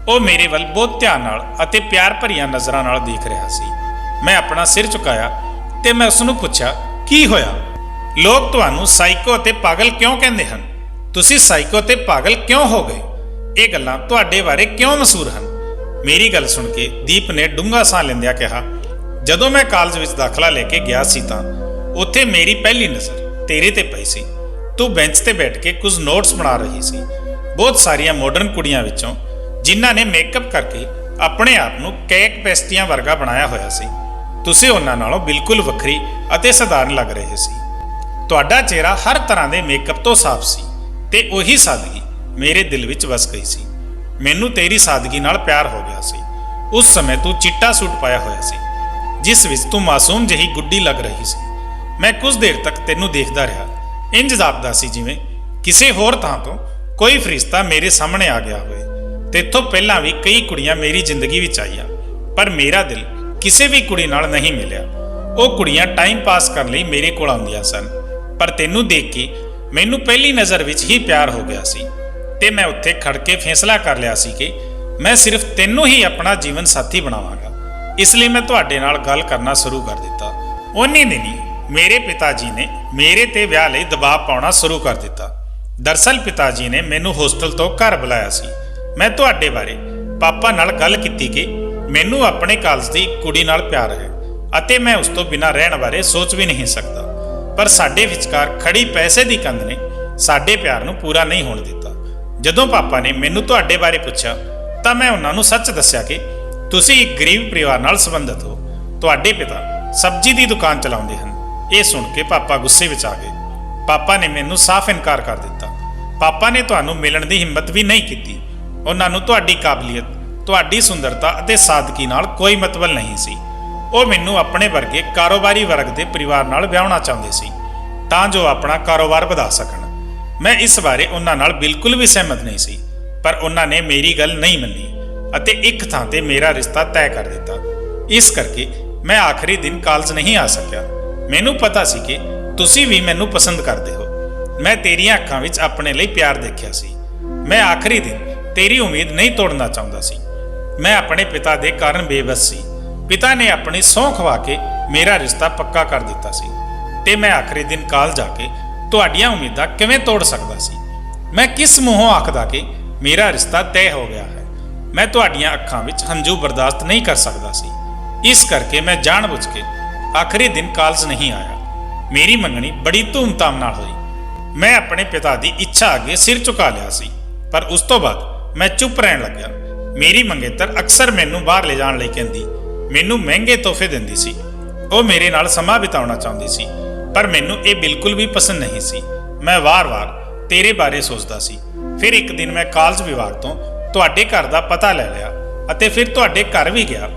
ਉਹ ਮੇਰੇ ਵੱਲ ਬਹੁਤ ਧਿਆਨ ਨਾਲ ਅਤੇ ਪਿਆਰ ਭਰੀਆਂ ਨਜ਼ਰਾਂ ਨਾਲ ਦੇਖ ਰਿਹਾ ਸੀ। ਮੈਂ ਆਪਣਾ ਸਿਰ ਝੁਕਾਇਆ ਤੇ ਮੈਂ ਉਸ ਨੂੰ ਪੁੱਛਿਆ, ਕੀ ਹੋਇਆ? ਲੋਕ ਤੁਹਾਨੂੰ ਸਾਈਕੋ ਅਤੇ ਪਾਗਲ ਕਿਉਂ ਕਹਿੰਦੇ ਹਨ? ਤੁਸੀਂ ਸਾਈਕੋ ਤੇ ਪਾਗਲ ਕਿਉਂ ਹੋ ਗਏ? ਇਹ ਗੱਲਾਂ ਤੁਹਾਡੇ ਬਾਰੇ ਕਿਉਂ ਮਸ਼ਹੂਰ ਹਨ? ਮੇਰੀ ਗੱਲ ਸੁਣ ਕੇ ਦੀਪ ਨੇ ਡੂੰਘਾ ਸਾਹ ਲੈਂਦਿਆਂ ਕਿਹਾ, ਜਦੋਂ ਮੈਂ ਕਾਲਜ ਵਿੱਚ ਦਾਖਲਾ ਲੈ ਕੇ ਗਿਆ ਸੀ ਤਾਂ ਉੱਥੇ ਮੇਰੀ ਪਹਿਲੀ ਨਜ਼ਰ ਤੇਰੇ ਤੇ ਪਈ ਸੀ। ਤੂੰ ਬੈਂਚ ਤੇ ਬੈਠ ਕੇ ਕੁਝ ਨੋਟਸ ਬਣਾ ਰਹੀ ਸੀ। ਬਹੁਤ ਸਾਰੀਆਂ ਮਾਡਰਨ ਕੁੜੀਆਂ ਵਿੱਚੋਂ ਜਿਨ੍ਹਾਂ ਨੇ ਮੇਕਅਪ ਕਰਕੇ ਆਪਣੇ ਆਪ ਨੂੰ ਕੇਕ ਪੈਸਟੀਆਂ ਵਰਗਾ ਬਣਾਇਆ ਹੋਇਆ ਸੀ, ਤੁਸੀਂ ਉਹਨਾਂ ਨਾਲੋਂ ਬਿਲਕੁਲ ਵੱਖਰੀ ਅਤੇ ਸਧਾਰਨ ਲੱਗ ਰਹੇ ਸੀ। ਤੁਹਾਡਾ ਚਿਹਰਾ ਹਰ ਤਰ੍ਹਾਂ ਦੇ ਮੇਕਅਪ ਤੋਂ ਸਾਫ਼ ਸੀ ਤੇ ਉਹੀ ਸਾਦਗੀ ਮੇਰੇ ਦਿਲ ਵਿੱਚ ਵਸ ਗਈ ਸੀ। ਮੈਨੂੰ ਤੇਰੀ ਸਾਦਗੀ ਨਾਲ ਪਿਆਰ ਹੋ ਗਿਆ ਸੀ। ਉਸ ਸਮੇਂ ਤੂੰ ਚਿੱਟਾ ਸੂਟ ਪਾਇਆ ਹੋਇਆ ਸੀ ਜਿਸ ਵਿੱਚ ਤੂੰ ਮਾਸੂਮ ਜਿਹੀ ਗੁੱਡੀ ਲੱਗ ਰਹੀ ਸੀ। ਮੈਂ ਕੁਝ ਦੇਰ ਤੱਕ ਤੈਨੂੰ ਦੇਖਦਾ ਰਿਹਾ। ਇੰਜ ਜਾਪਦਾ ਸੀ ਜਿਵੇਂ ਕਿਸੇ ਹੋਰ ਥਾਂ ਤੋਂ ਕੋਈ ਫਰਿਸ਼ਤਾ ਮੇਰੇ ਸਾਹਮਣੇ ਆ ਗਿਆ ਹੋਵੇ। ਤੇਥੋਂ ਪਹਿਲਾਂ ਵੀ ਕਈ ਕੁੜੀਆਂ ਮੇਰੀ ਜ਼ਿੰਦਗੀ ਵਿੱਚ ਆਈਆਂ, ਪਰ ਮੇਰਾ ਦਿਲ ਕਿਸੇ ਵੀ ਕੁੜੀ ਨਾਲ ਨਹੀਂ ਮਿਲਿਆ। ਉਹ ਕੁੜੀਆਂ ਟਾਈਮ ਪਾਸ ਕਰਨ ਲਈ ਮੇਰੇ ਕੋਲ ਆਉਂਦੀਆਂ ਸਨ, ਪਰ ਤੈਨੂੰ ਦੇਖ ਕੇ ਮੈਨੂੰ ਪਹਿਲੀ ਨਜ਼ਰ ਵਿੱਚ ਹੀ ਪਿਆਰ ਹੋ ਗਿਆ ਸੀ ਤੇ ਮੈਂ ਉੱਥੇ ਖੜ ਕੇ ਫੈਸਲਾ ਕਰ ਲਿਆ ਸੀ ਕਿ ਮੈਂ ਸਿਰਫ ਤੈਨੂੰ ਹੀ ਆਪਣਾ ਜੀਵਨ ਸਾਥੀ ਬਣਾਵਾਂਗਾ। ਇਸ ਲਈ ਮੈਂ ਤੁਹਾਡੇ ਨਾਲ ਗੱਲ ਕਰਨਾ ਸ਼ੁਰੂ ਕਰ ਦਿੱਤਾ। ਉਨੀ ਦਿਨੀ ਮੇਰੇ ਪਿਤਾ ਜੀ ਨੇ ਮੇਰੇ ਤੇ ਵਿਆਹ ਲਈ ਦਬਾਅ ਪਾਉਣਾ ਸ਼ੁਰੂ ਕਰ ਦਿੱਤਾ। ਦਰਅਸਲ ਪਿਤਾ ਜੀ ਨੇ ਮੈਨੂੰ ਹੋਸਟਲ ਤੋਂ ਘਰ ਬੁਲਾਇਆ ਸੀ। ਮੈਂ ਤੁਹਾਡੇ ਬਾਰੇ ਪਾਪਾ ਨਾਲ ਗੱਲ ਕੀਤੀ ਕਿ ਮੈਨੂੰ ਆਪਣੇ ਕਾਲਜ ਦੀ ਕੁੜੀ ਨਾਲ ਪਿਆਰ ਹੈ ਅਤੇ ਮੈਂ ਉਸ ਤੋਂ ਬਿਨਾਂ ਰਹਿਣ ਬਾਰੇ ਸੋਚ ਵੀ ਨਹੀਂ ਸਕਦਾ, ਪਰ ਸਾਡੇ ਵਿਚਕਾਰ ਖੜੀ ਪੈਸੇ ਦੀ ਕੰਧ ਨੇ ਸਾਡੇ ਪਿਆਰ ਨੂੰ ਪੂਰਾ ਨਹੀਂ ਹੋਣ ਦਿੱਤਾ। ਜਦੋਂ ਪਾਪਾ ਨੇ ਮੈਨੂੰ ਤੁਹਾਡੇ ਬਾਰੇ ਪੁੱਛਿਆ ਤਾਂ ਮੈਂ ਉਹਨਾਂ ਨੂੰ ਸੱਚ ਦੱਸਿਆ ਕਿ ਤੁਸੀਂ ਇੱਕ ਗਰੀਬ ਪਰਿਵਾਰ ਨਾਲ ਸੰਬੰਧਿਤ ਹੋ। ਤੁਹਾਡੇ ਪਿਤਾ ਸਬਜ਼ੀ ਦੀ ਦੁਕਾਨ ਚਲਾਉਂਦੇ ਹਨ। ਇਹ ਸੁਣ ਕੇ ਪਾਪਾ ਗੁੱਸੇ ਵਿੱਚ ਆ ਗਏ। ਪਾਪਾ ਨੇ ਮੈਨੂੰ ਸਾਫ਼ ਇਨਕਾਰ ਕਰ ਦਿੱਤਾ। ਪਾਪਾ ਨੇ ਤੁਹਾਨੂੰ ਮਿਲਣ ਦੀ ਹਿੰਮਤ ਵੀ ਨਹੀਂ ਕੀਤੀ। ਉਹਨਾਂ ਨੂੰ ਤੁਹਾਡੀ ਕਾਬਲੀਅਤ, ਤੁਹਾਡੀ ਸੁੰਦਰਤਾ ਅਤੇ ਸਾਦਗੀ ਨਾਲ ਕੋਈ ਮਤਲਬ ਨਹੀਂ ਸੀ। ਉਹ ਮੈਨੂੰ ਆਪਣੇ ਵਰਗੇ ਕਾਰੋਬਾਰੀ ਵਰਗ ਦੇ ਪਰਿਵਾਰ ਨਾਲ ਵਿਆਹਣਾ ਚਾਹੁੰਦੇ ਸੀ ਤਾਂ ਜੋ ਆਪਣਾ ਕਾਰੋਬਾਰ ਵਧਾ ਸਕਣ। ਮੈਂ ਇਸ ਬਾਰੇ ਉਹਨਾਂ ਨਾਲ ਬਿਲਕੁਲ ਵੀ ਸਹਿਮਤ ਨਹੀਂ ਸੀ, ਪਰ ਉਹਨਾਂ ਨੇ ਮੇਰੀ ਗੱਲ ਨਹੀਂ ਮੰਨੀ ਅਤੇ ਇੱਕ ਥਾਂ ਤੇ ਮੇਰਾ ਰਿਸ਼ਤਾ ਤੈਅ ਕਰ ਦਿੱਤਾ। ਇਸ ਕਰਕੇ ਮੈਂ ਆਖਰੀ ਦਿਨ ਕਾਲਜ ਨਹੀਂ ਆ ਸਕਿਆ। ਮੈਨੂੰ ਪਤਾ ਸੀ ਕਿ ਤੁਸੀਂ ਵੀ ਮੈਨੂੰ ਪਸੰਦ ਕਰਦੇ ਹੋ। ਮੈਂ ਤੇਰੀਆਂ ਅੱਖਾਂ ਵਿੱਚ ਆਪਣੇ ਲਈ ਪਿਆਰ ਦੇਖਿਆ ਸੀ। ਮੈਂ ਆਖਰੀ ਦਿਨ ਤੇਰੀ ਉਮੀਦ ਨਹੀਂ ਤੋੜਨਾ ਚਾਹੁੰਦਾ ਸੀ। ਮੈਂ ਆਪਣੇ ਪਿਤਾ ਦੇ ਕਾਰਨ ਬੇਬਸ ਸੀ। ਪਿਤਾ ਨੇ ਆਪਣੀ ਸਹੁੰ ਖਵਾ ਕੇ ਮੇਰਾ ਰਿਸ਼ਤਾ ਪੱਕਾ ਕਰ ਦਿੱਤਾ ਸੀ ਤੇ ਮੈਂ ਆਖਰੀ ਦਿਨ ਕਾਲਜ ਜਾ ਕੇ ਤੁਹਾਡੀਆਂ ਉਮੀਦਾਂ ਕਿਵੇਂ ਤੋੜ ਸਕਦਾ ਸੀ? ਮੈਂ ਕਿਸ ਮੂੰਹੋਂ ਆਖਦਾ ਕਿ ਮੇਰਾ ਰਿਸ਼ਤਾ ਤੈਅ ਹੋ ਗਿਆ ਹੈ? ਮੈਂ ਤੁਹਾਡੀਆਂ ਅੱਖਾਂ ਵਿੱਚ ਹੰਝੂ ਬਰਦਾਸ਼ਤ ਨਹੀਂ ਕਰ ਸਕਦਾ ਸੀ। ਇਸ ਕਰਕੇ ਮੈਂ ਜਾਣਬੁੱਝ ਕੇ ਆਖਰੀ ਦਿਨ ਕਾਲਜ ਨਹੀਂ ਆਇਆ। ਮੇਰੀ ਮੰਗਣੀ ਬੜੀ ਧੂਮਧਾਮ ਨਾਲ ਹੋਈ। ਮੈਂ ਆਪਣੇ ਪਿਤਾ ਦੀ ਇੱਛਾ ਅੱਗੇ ਸਿਰ ਝੁਕਾ ਲਿਆ ਸੀ, ਪਰ ਉਸ ਤੋਂ ਬਾਅਦ ਮੈਂ ਚੁੱਪ ਰਹਿਣ ਲੱਗਿਆ। ਮੇਰੀ ਮੰਗੇਤਰ ਅਕਸਰ ਮੈਨੂੰ ਬਾਹਰ ਲੈ ਜਾਣ ਲਈ ਕਹਿੰਦੀ, ਮੈਨੂੰ ਮਹਿੰਗੇ ਤੋਹਫੇ ਦਿੰਦੀ ਸੀ। ਉਹ ਮੇਰੇ ਨਾਲ ਸਮਾਂ ਬਿਤਾਉਣਾ ਚਾਹੁੰਦੀ ਸੀ, ਪਰ ਮੈਨੂੰ ਇਹ ਬਿਲਕੁਲ ਵੀ ਪਸੰਦ ਨਹੀਂ ਸੀ। ਮੈਂ ਵਾਰ-ਵਾਰ ਤੇਰੇ ਬਾਰੇ ਸੋਚਦਾ ਸੀ। ਫਿਰ ਇੱਕ ਦਿਨ ਮੈਂ ਕਾਲਜ ਵਿਭਾਗ ਤੋਂ ਤੁਹਾਡੇ ਘਰ ਦਾ ਪਤਾ ਲੈ ਲਿਆ ਅਤੇ ਫਿਰ ਤੁਹਾਡੇ ਘਰ ਵੀ ਗਿਆ,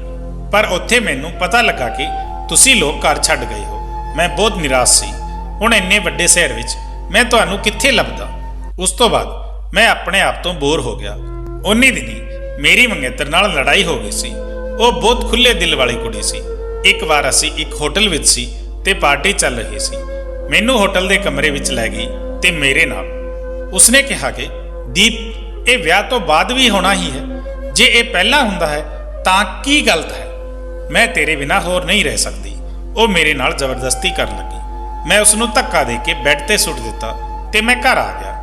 ਪਰ ਉੱਥੇ ਮੈਨੂੰ ਪਤਾ ਲੱਗਾ ਕਿ ਤੁਸੀਂ ਲੋਕ ਘਰ ਛੱਡ ਗਏ ਹੋ। ਮੈਂ ਬਹੁਤ ਨਿਰਾਸ਼ ਸੀ। ਹੁਣ ਇੰਨੇ ਵੱਡੇ ਸ਼ਹਿਰ ਵਿੱਚ ਮੈਂ ਤੁਹਾਨੂੰ ਕਿੱਥੇ ਲੱਭਦਾ। ਉਸ ਤੋਂ ਬਾਅਦ ਮੈਂ ਆਪਣੇ ਆਪ ਤੋਂ ਬੋਰ ਹੋ ਗਿਆ। ਉਨੀ ਦਿਨੀ ਮੇਰੀ ਮੰਗੇਤਰ ਨਾਲ ਲੜਾਈ ਹੋ ਗਈ ਸੀ। ਉਹ ਬਹੁਤ ਖੁੱਲੇ ਦਿਲ ਵਾਲੀ ਕੁੜੀ ਸੀ। ਇੱਕ ਵਾਰ ਅਸੀਂ ਇੱਕ ਹੋਟਲ ਵਿੱਚ ਸੀ ਤੇ ਪਾਰਟੀ ਚੱਲ ਰਹੀ ਸੀ। ਮੈਨੂੰ ਹੋਟਲ ਦੇ ਕਮਰੇ ਵਿੱਚ ਲੈ ਗਈ ਤੇ ਮੇਰੇ ਨਾਲ ਉਸਨੇ ਕਿਹਾ ਕਿ ਦੀਪ, ਇਹ ਵਿਆਹ ਤੋਂ ਬਾਅਦ ਵੀ ਹੋਣਾ ਹੀ ਹੈ। ਜੇ ਇਹ ਪਹਿਲਾਂ ਹੁੰਦਾ ਹੈ ਤਾਂ ਕੀ ਗਲਤ ਹੈ? ਮੈਂ ਤੇਰੇ ਬਿਨਾਂ ਹੋਰ ਨਹੀਂ ਰਹਿ ਸਕਦੀ। ਉਹ ਮੇਰੇ ਨਾਲ ਜ਼ਬਰਦਸਤੀ ਕਰਨ ਲੱਗੀ। ਮੈਂ ਉਸ ਨੂੰ ਧੱਕਾ ਦੇ ਕੇ ਬੈੱਡ ਤੇ ਸੁੱਟ ਦਿੱਤਾ ਤੇ ਮੈਂ ਘਰ ਆ ਗਿਆ।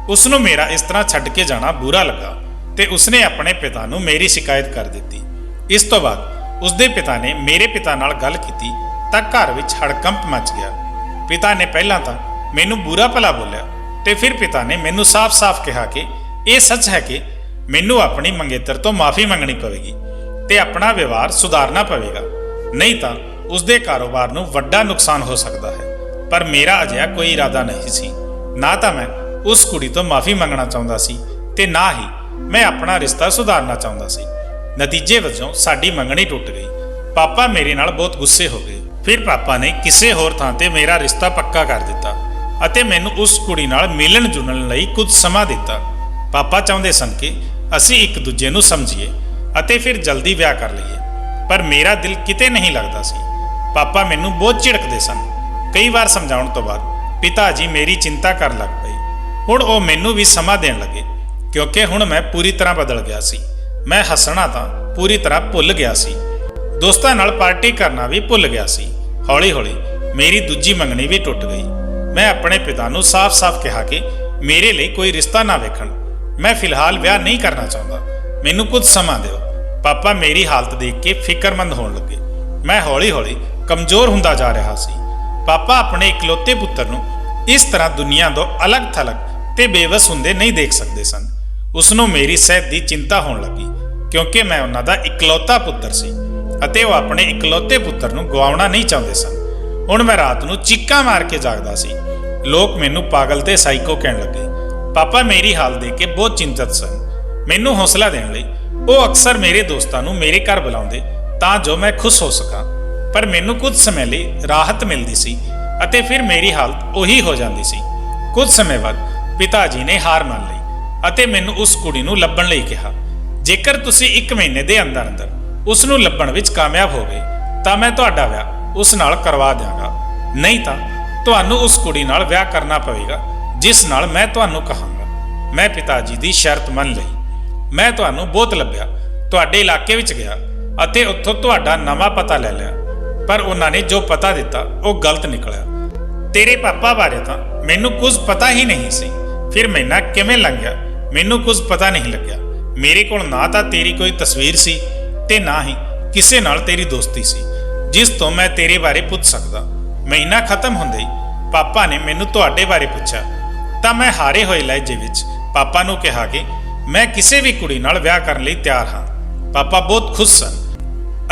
ਉਸ ਨੂੰ ਮੇਰਾ ਇਸ ਤਰ੍ਹਾਂ ਛੱਡ ਕੇ ਜਾਣਾ ਬੁਰਾ ਲੱਗਾ ਤੇ ਉਸਨੇ ਆਪਣੇ ਪਿਤਾ ਨੂੰ ਮੇਰੀ ਸ਼ਿਕਾਇਤ ਕਰ ਦਿੱਤੀ। ਇਸ ਤੋਂ ਬਾਅਦ ਉਸਦੇ ਪਿਤਾ ਨੇ ਮੇਰੇ ਪਿਤਾ ਨਾਲ ਗੱਲ ਕੀਤੀ ਤਾਂ ਘਰ ਵਿੱਚ ਹੜਕੰਪ ਮਚ ਗਿਆ। ਪਿਤਾ ਨੇ ਪਹਿਲਾਂ ਤਾਂ ਮੈਨੂੰ ਬੁਰਾ ਭਲਾ ਬੋਲਿਆ ਤੇ ਫਿਰ ਪਿਤਾ ਨੇ ਮੈਨੂੰ ਸਾਫ਼-ਸਾਫ਼ ਕਿਹਾ ਕਿ ਇਹ ਸੱਚ ਹੈ ਕਿ ਮੈਨੂੰ ਆਪਣੀ ਮੰਗੇਤਰ ਤੋਂ ਮਾਫੀ ਮੰਗਣੀ ਪਵੇਗੀ ਤੇ ਆਪਣਾ ਵਿਵਹਾਰ ਸੁਧਾਰਨਾ ਪਵੇਗਾ, ਨਹੀਂ ਤਾਂ ਉਸਦੇ ਕਾਰੋਬਾਰ ਨੂੰ ਵੱਡਾ ਨੁਕਸਾਨ ਹੋ ਸਕਦਾ ਹੈ। ਪਰ ਮੇਰਾ ਅਜਿਹਾ ਕੋਈ ਇਰਾਦਾ ਨਹੀਂ ਸੀ। ਨਾ ਤਾਂ ਮੈਂ ਉਸ ਕੁੜੀ ਤੋਂ ਮਾਫੀ ਮੰਗਣਾ ਚਾਹੁੰਦਾ ਸੀ ਤੇ ਨਾ ਹੀ ਮੈਂ ਆਪਣਾ ਰਿਸ਼ਤਾ ਸੁਧਾਰਨਾ ਚਾਹੁੰਦਾ ਸੀ। ਨਤੀਜੇ ਵਜੋਂ ਸਾਡੀ ਮੰਗਣੀ ਟੁੱਟ ਗਈ। ਪਾਪਾ ਮੇਰੇ ਨਾਲ ਬਹੁਤ ਗੁੱਸੇ ਹੋ ਗਏ। ਫਿਰ ਪਾਪਾ ਨੇ ਕਿਸੇ ਹੋਰ ਥਾਂ ਤੇ ਮੇਰਾ ਰਿਸ਼ਤਾ ਪੱਕਾ ਕਰ ਦਿੱਤਾ ਅਤੇ ਮੈਨੂੰ ਉਸ ਕੁੜੀ ਨਾਲ ਮਿਲਣ ਜੁਲਣ ਲਈ ਕੁਝ ਸਮਾਂ ਦਿੱਤਾ। ਪਾਪਾ ਚਾਹੁੰਦੇ ਸਨ ਕਿ ਅਸੀਂ ਇੱਕ ਦੂਜੇ ਨੂੰ ਸਮਝੀਏ ਅਤੇ ਫਿਰ ਜਲਦੀ ਵਿਆਹ ਕਰ ਲਈਏ, ਪਰ ਮੇਰਾ ਦਿਲ ਕਿਤੇ ਨਹੀਂ ਲੱਗਦਾ ਸੀ। ਪਾਪਾ ਮੈਨੂੰ ਬਹੁਤ ਝਿੜਕਦੇ ਸਨ। ਕਈ ਵਾਰ ਸਮਝਾਉਣ ਤੋਂ ਬਾਅਦ ਪਿਤਾ ਜੀ ਮੇਰੀ ਚਿੰਤਾ ਕਰਨ ਲੱਗ ਪਏ। ਹੁਣ ਉਹ ਮੈਨੂੰ ਵੀ ਸਮਾਂ ਦੇਣ ਲੱਗੇ ਕਿਉਂਕਿ ਹੁਣ ਮੈਂ ਪੂਰੀ ਤਰ੍ਹਾਂ ਬਦਲ ਗਿਆ ਸੀ। ਮੈਂ ਹੱਸਣਾ ਤਾਂ ਪੂਰੀ ਤਰ੍ਹਾਂ ਭੁੱਲ ਗਿਆ ਸੀ। ਦੋਸਤਾਂ ਨਾਲ ਪਾਰਟੀ ਕਰਨਾ ਵੀ ਭੁੱਲ ਗਿਆ ਸੀ। ਹੌਲੀ-ਹੌਲੀ ਮੇਰੀ ਦੂਜੀ ਮੰਗਣੀ ਵੀ ਟੁੱਟ ਗਈ। ਮੈਂ ਆਪਣੇ ਪਿਤਾ ਨੂੰ ਸਾਫ਼-ਸਾਫ਼ ਕਿਹਾ ਕਿ ਮੇਰੇ ਲਈ ਕੋਈ ਰਿਸ਼ਤਾ ਨਾ ਵੇਖਣ। ਮੈਂ ਫਿਲਹਾਲ ਵਿਆਹ ਨਹੀਂ ਕਰਨਾ ਚਾਹੁੰਦਾ। ਮੈਨੂੰ ਕੁਝ ਸਮਾਂ ਦਿਓ। ਪਾਪਾ ਮੇਰੀ ਹਾਲਤ ਦੇਖ ਕੇ ਫਿਕਰਮੰਦ ਹੋਣ ਲੱਗੇ। ਮੈਂ ਹੌਲੀ-ਹੌਲੀ ਕਮਜ਼ੋਰ ਹੁੰਦਾ ਜਾ ਰਿਹਾ ਸੀ। ਪਾਪਾ ਆਪਣੇ ਇਕਲੌਤੇ ਪੁੱਤਰ ਨੂੰ ਇਸ ਤਰ੍ਹਾਂ ਦੁਨੀਆ ਤੋਂ ਅਲੱਗ-ਥਲੱਗ ਤੇ ਬੇਵਸ ਹੁੰਦੇ ਨਹੀਂ ਦੇਖ ਸਕਦੇ ਸਨ। ਉਸ ਨੂੰ ਮੇਰੀ ਸਿਹਤ ਦੀ ਚਿੰਤਾ ਹੋਣ ਲੱਗੀ ਕਿਉਂਕਿ ਮੈਂ ਉਹਨਾਂ ਦਾ ਇਕਲੌਤਾ ਪੁੱਤਰ ਸੀ ਅਤੇ ਉਹ ਆਪਣੇ ਇਕਲੌਤੇ ਪੁੱਤਰ ਨੂੰ ਗਵਾਉਣਾ ਨਹੀਂ ਚਾਹੁੰਦੇ ਸਨ। ਹੁਣ ਮੈਂ ਰਾਤ ਨੂੰ ਚੀਕਾਂ ਮਾਰ ਕੇ ਜਾਗਦਾ ਸੀ। ਲੋਕ ਮੈਨੂੰ ਪਾਗਲ ਤੇ ਸਾਈਕੋ ਕਹਿਣ ਲੱਗੇ। ਪਾਪਾ ਮੇਰੀ ਹਾਲਤ ਦੇਖ ਕੇ ਬਹੁਤ ਚਿੰਤਤ ਸਨ। ਮੈਨੂੰ ਹੌਸਲਾ ਦੇਣ ਲਈ ਉਹ ਅਕਸਰ ਮੇਰੇ ਦੋਸਤਾਂ ਨੂੰ ਮੇਰੇ ਘਰ ਬੁਲਾਉਂਦੇ ਤਾਂ ਜੋ ਮੈਂ ਖੁਸ਼ ਹੋ ਸਕਾਂ, ਪਰ ਮੈਨੂੰ ਕੁਝ ਸਮੇਂ ਲਈ ਰਾਹਤ ਮਿਲਦੀ ਸੀ ਅਤੇ ਫਿਰ ਮੇਰੀ ਹਾਲਤ ਉਹੀ ਹੋ ਜਾਂਦੀ ਸੀ। ਕੁਝ ਸਮੇਂ ਬਾਅਦ ਪਿਤਾ ਜੀ ਨੇ ਹਾਰ ਮੰਨ ਲਈ ਅਤੇ ਮੈਨੂੰ ਉਸ ਕੁੜੀ ਨੂੰ ਲੱਭਣ ਲਈ ਕਿਹਾ। ਜੇਕਰ ਤੁਸੀਂ 1 ਮਹੀਨੇ ਦੇ ਅੰਦਰ ਉਸ ਨੂੰ ਲੱਭਣ ਵਿੱਚ ਕਾਮਯਾਬ ਹੋ ਗਏ ਤਾਂ ਮੈਂ ਤੁਹਾਡਾ ਵਿਆਹ ਉਸ ਨਾਲ ਕਰਵਾ ਦਿਆਂਗਾ, ਨਹੀਂ ਤਾਂ ਤੁਹਾਨੂੰ ਉਸ ਕੁੜੀ ਨਾਲ ਵਿਆਹ ਕਰਨਾ ਪਵੇਗਾ ਜਿਸ ਨਾਲ ਮੈਂ ਤੁਹਾਨੂੰ ਕਹਾਂਗਾ। ਮੈਂ ਪਿਤਾ ਜੀ ਦੀ ਸ਼ਰਤ ਮੰਨ ਲਈ। ਮੈਂ ਤੁਹਾਨੂੰ ਬਹੁਤ ਲੱਭਿਆ, ਤੁਹਾਡੇ ਇਲਾਕੇ ਵਿੱਚ ਗਿਆ ਅਤੇ ਉੱਥੋਂ ਤੁਹਾਡਾ ਨਵਾਂ ਪਤਾ ਲੈ ਲਿਆ, ਪਰ ਉਹਨਾਂ ਨੇ ਜੋ ਪਤਾ ਦਿੱਤਾ ਉਹ ਗਲਤ ਨਿਕਲਿਆ। ਤੇਰੇ ਪਾਪਾ ਬਾਰੇ ਤਾਂ ਮੈਨੂੰ ਕੁਝ ਪਤਾ ਹੀ ਨਹੀਂ ਸੀ। ਫਿਰ ਮਹੀਨਾ ਕਿਵੇਂ ਲੰਘ ਗਿਆ ਮੈਨੂੰ ਕੁਝ ਪਤਾ ਨਹੀਂ ਲੱਗਿਆ। ਮੇਰੇ ਕੋਲ ਨਾ ਤਾਂ ਤੇਰੀ ਕੋਈ ਤਸਵੀਰ ਸੀ ਤੇ ਨਾ ਹੀ ਕਿਸੇ ਨਾਲ ਤੇਰੀ ਦੋਸਤੀ ਸੀ ਜਿਸ ਤੋਂ ਮੈਂ ਤੇਰੇ ਬਾਰੇ ਪੁੱਛ ਸਕਦਾ। ਮਹੀਨਾ ਖਤਮ ਹੁੰਦੇ ਹੀ ਪਾਪਾ ਨੇ ਮੈਨੂੰ ਤੁਹਾਡੇ ਬਾਰੇ ਪੁੱਛਿਆ ਤਾਂ ਮੈਂ ਹਾਰੇ ਹੋਏ ਲਹਿਜੇ ਵਿੱਚ ਪਾਪਾ ਨੂੰ ਕਿਹਾ ਕਿ ਮੈਂ ਕਿਸੇ ਵੀ ਕੁੜੀ ਨਾਲ ਵਿਆਹ ਕਰਨ ਲਈ ਤਿਆਰ ਹਾਂ। ਪਾਪਾ ਬਹੁਤ ਖੁਸ਼ ਸਨ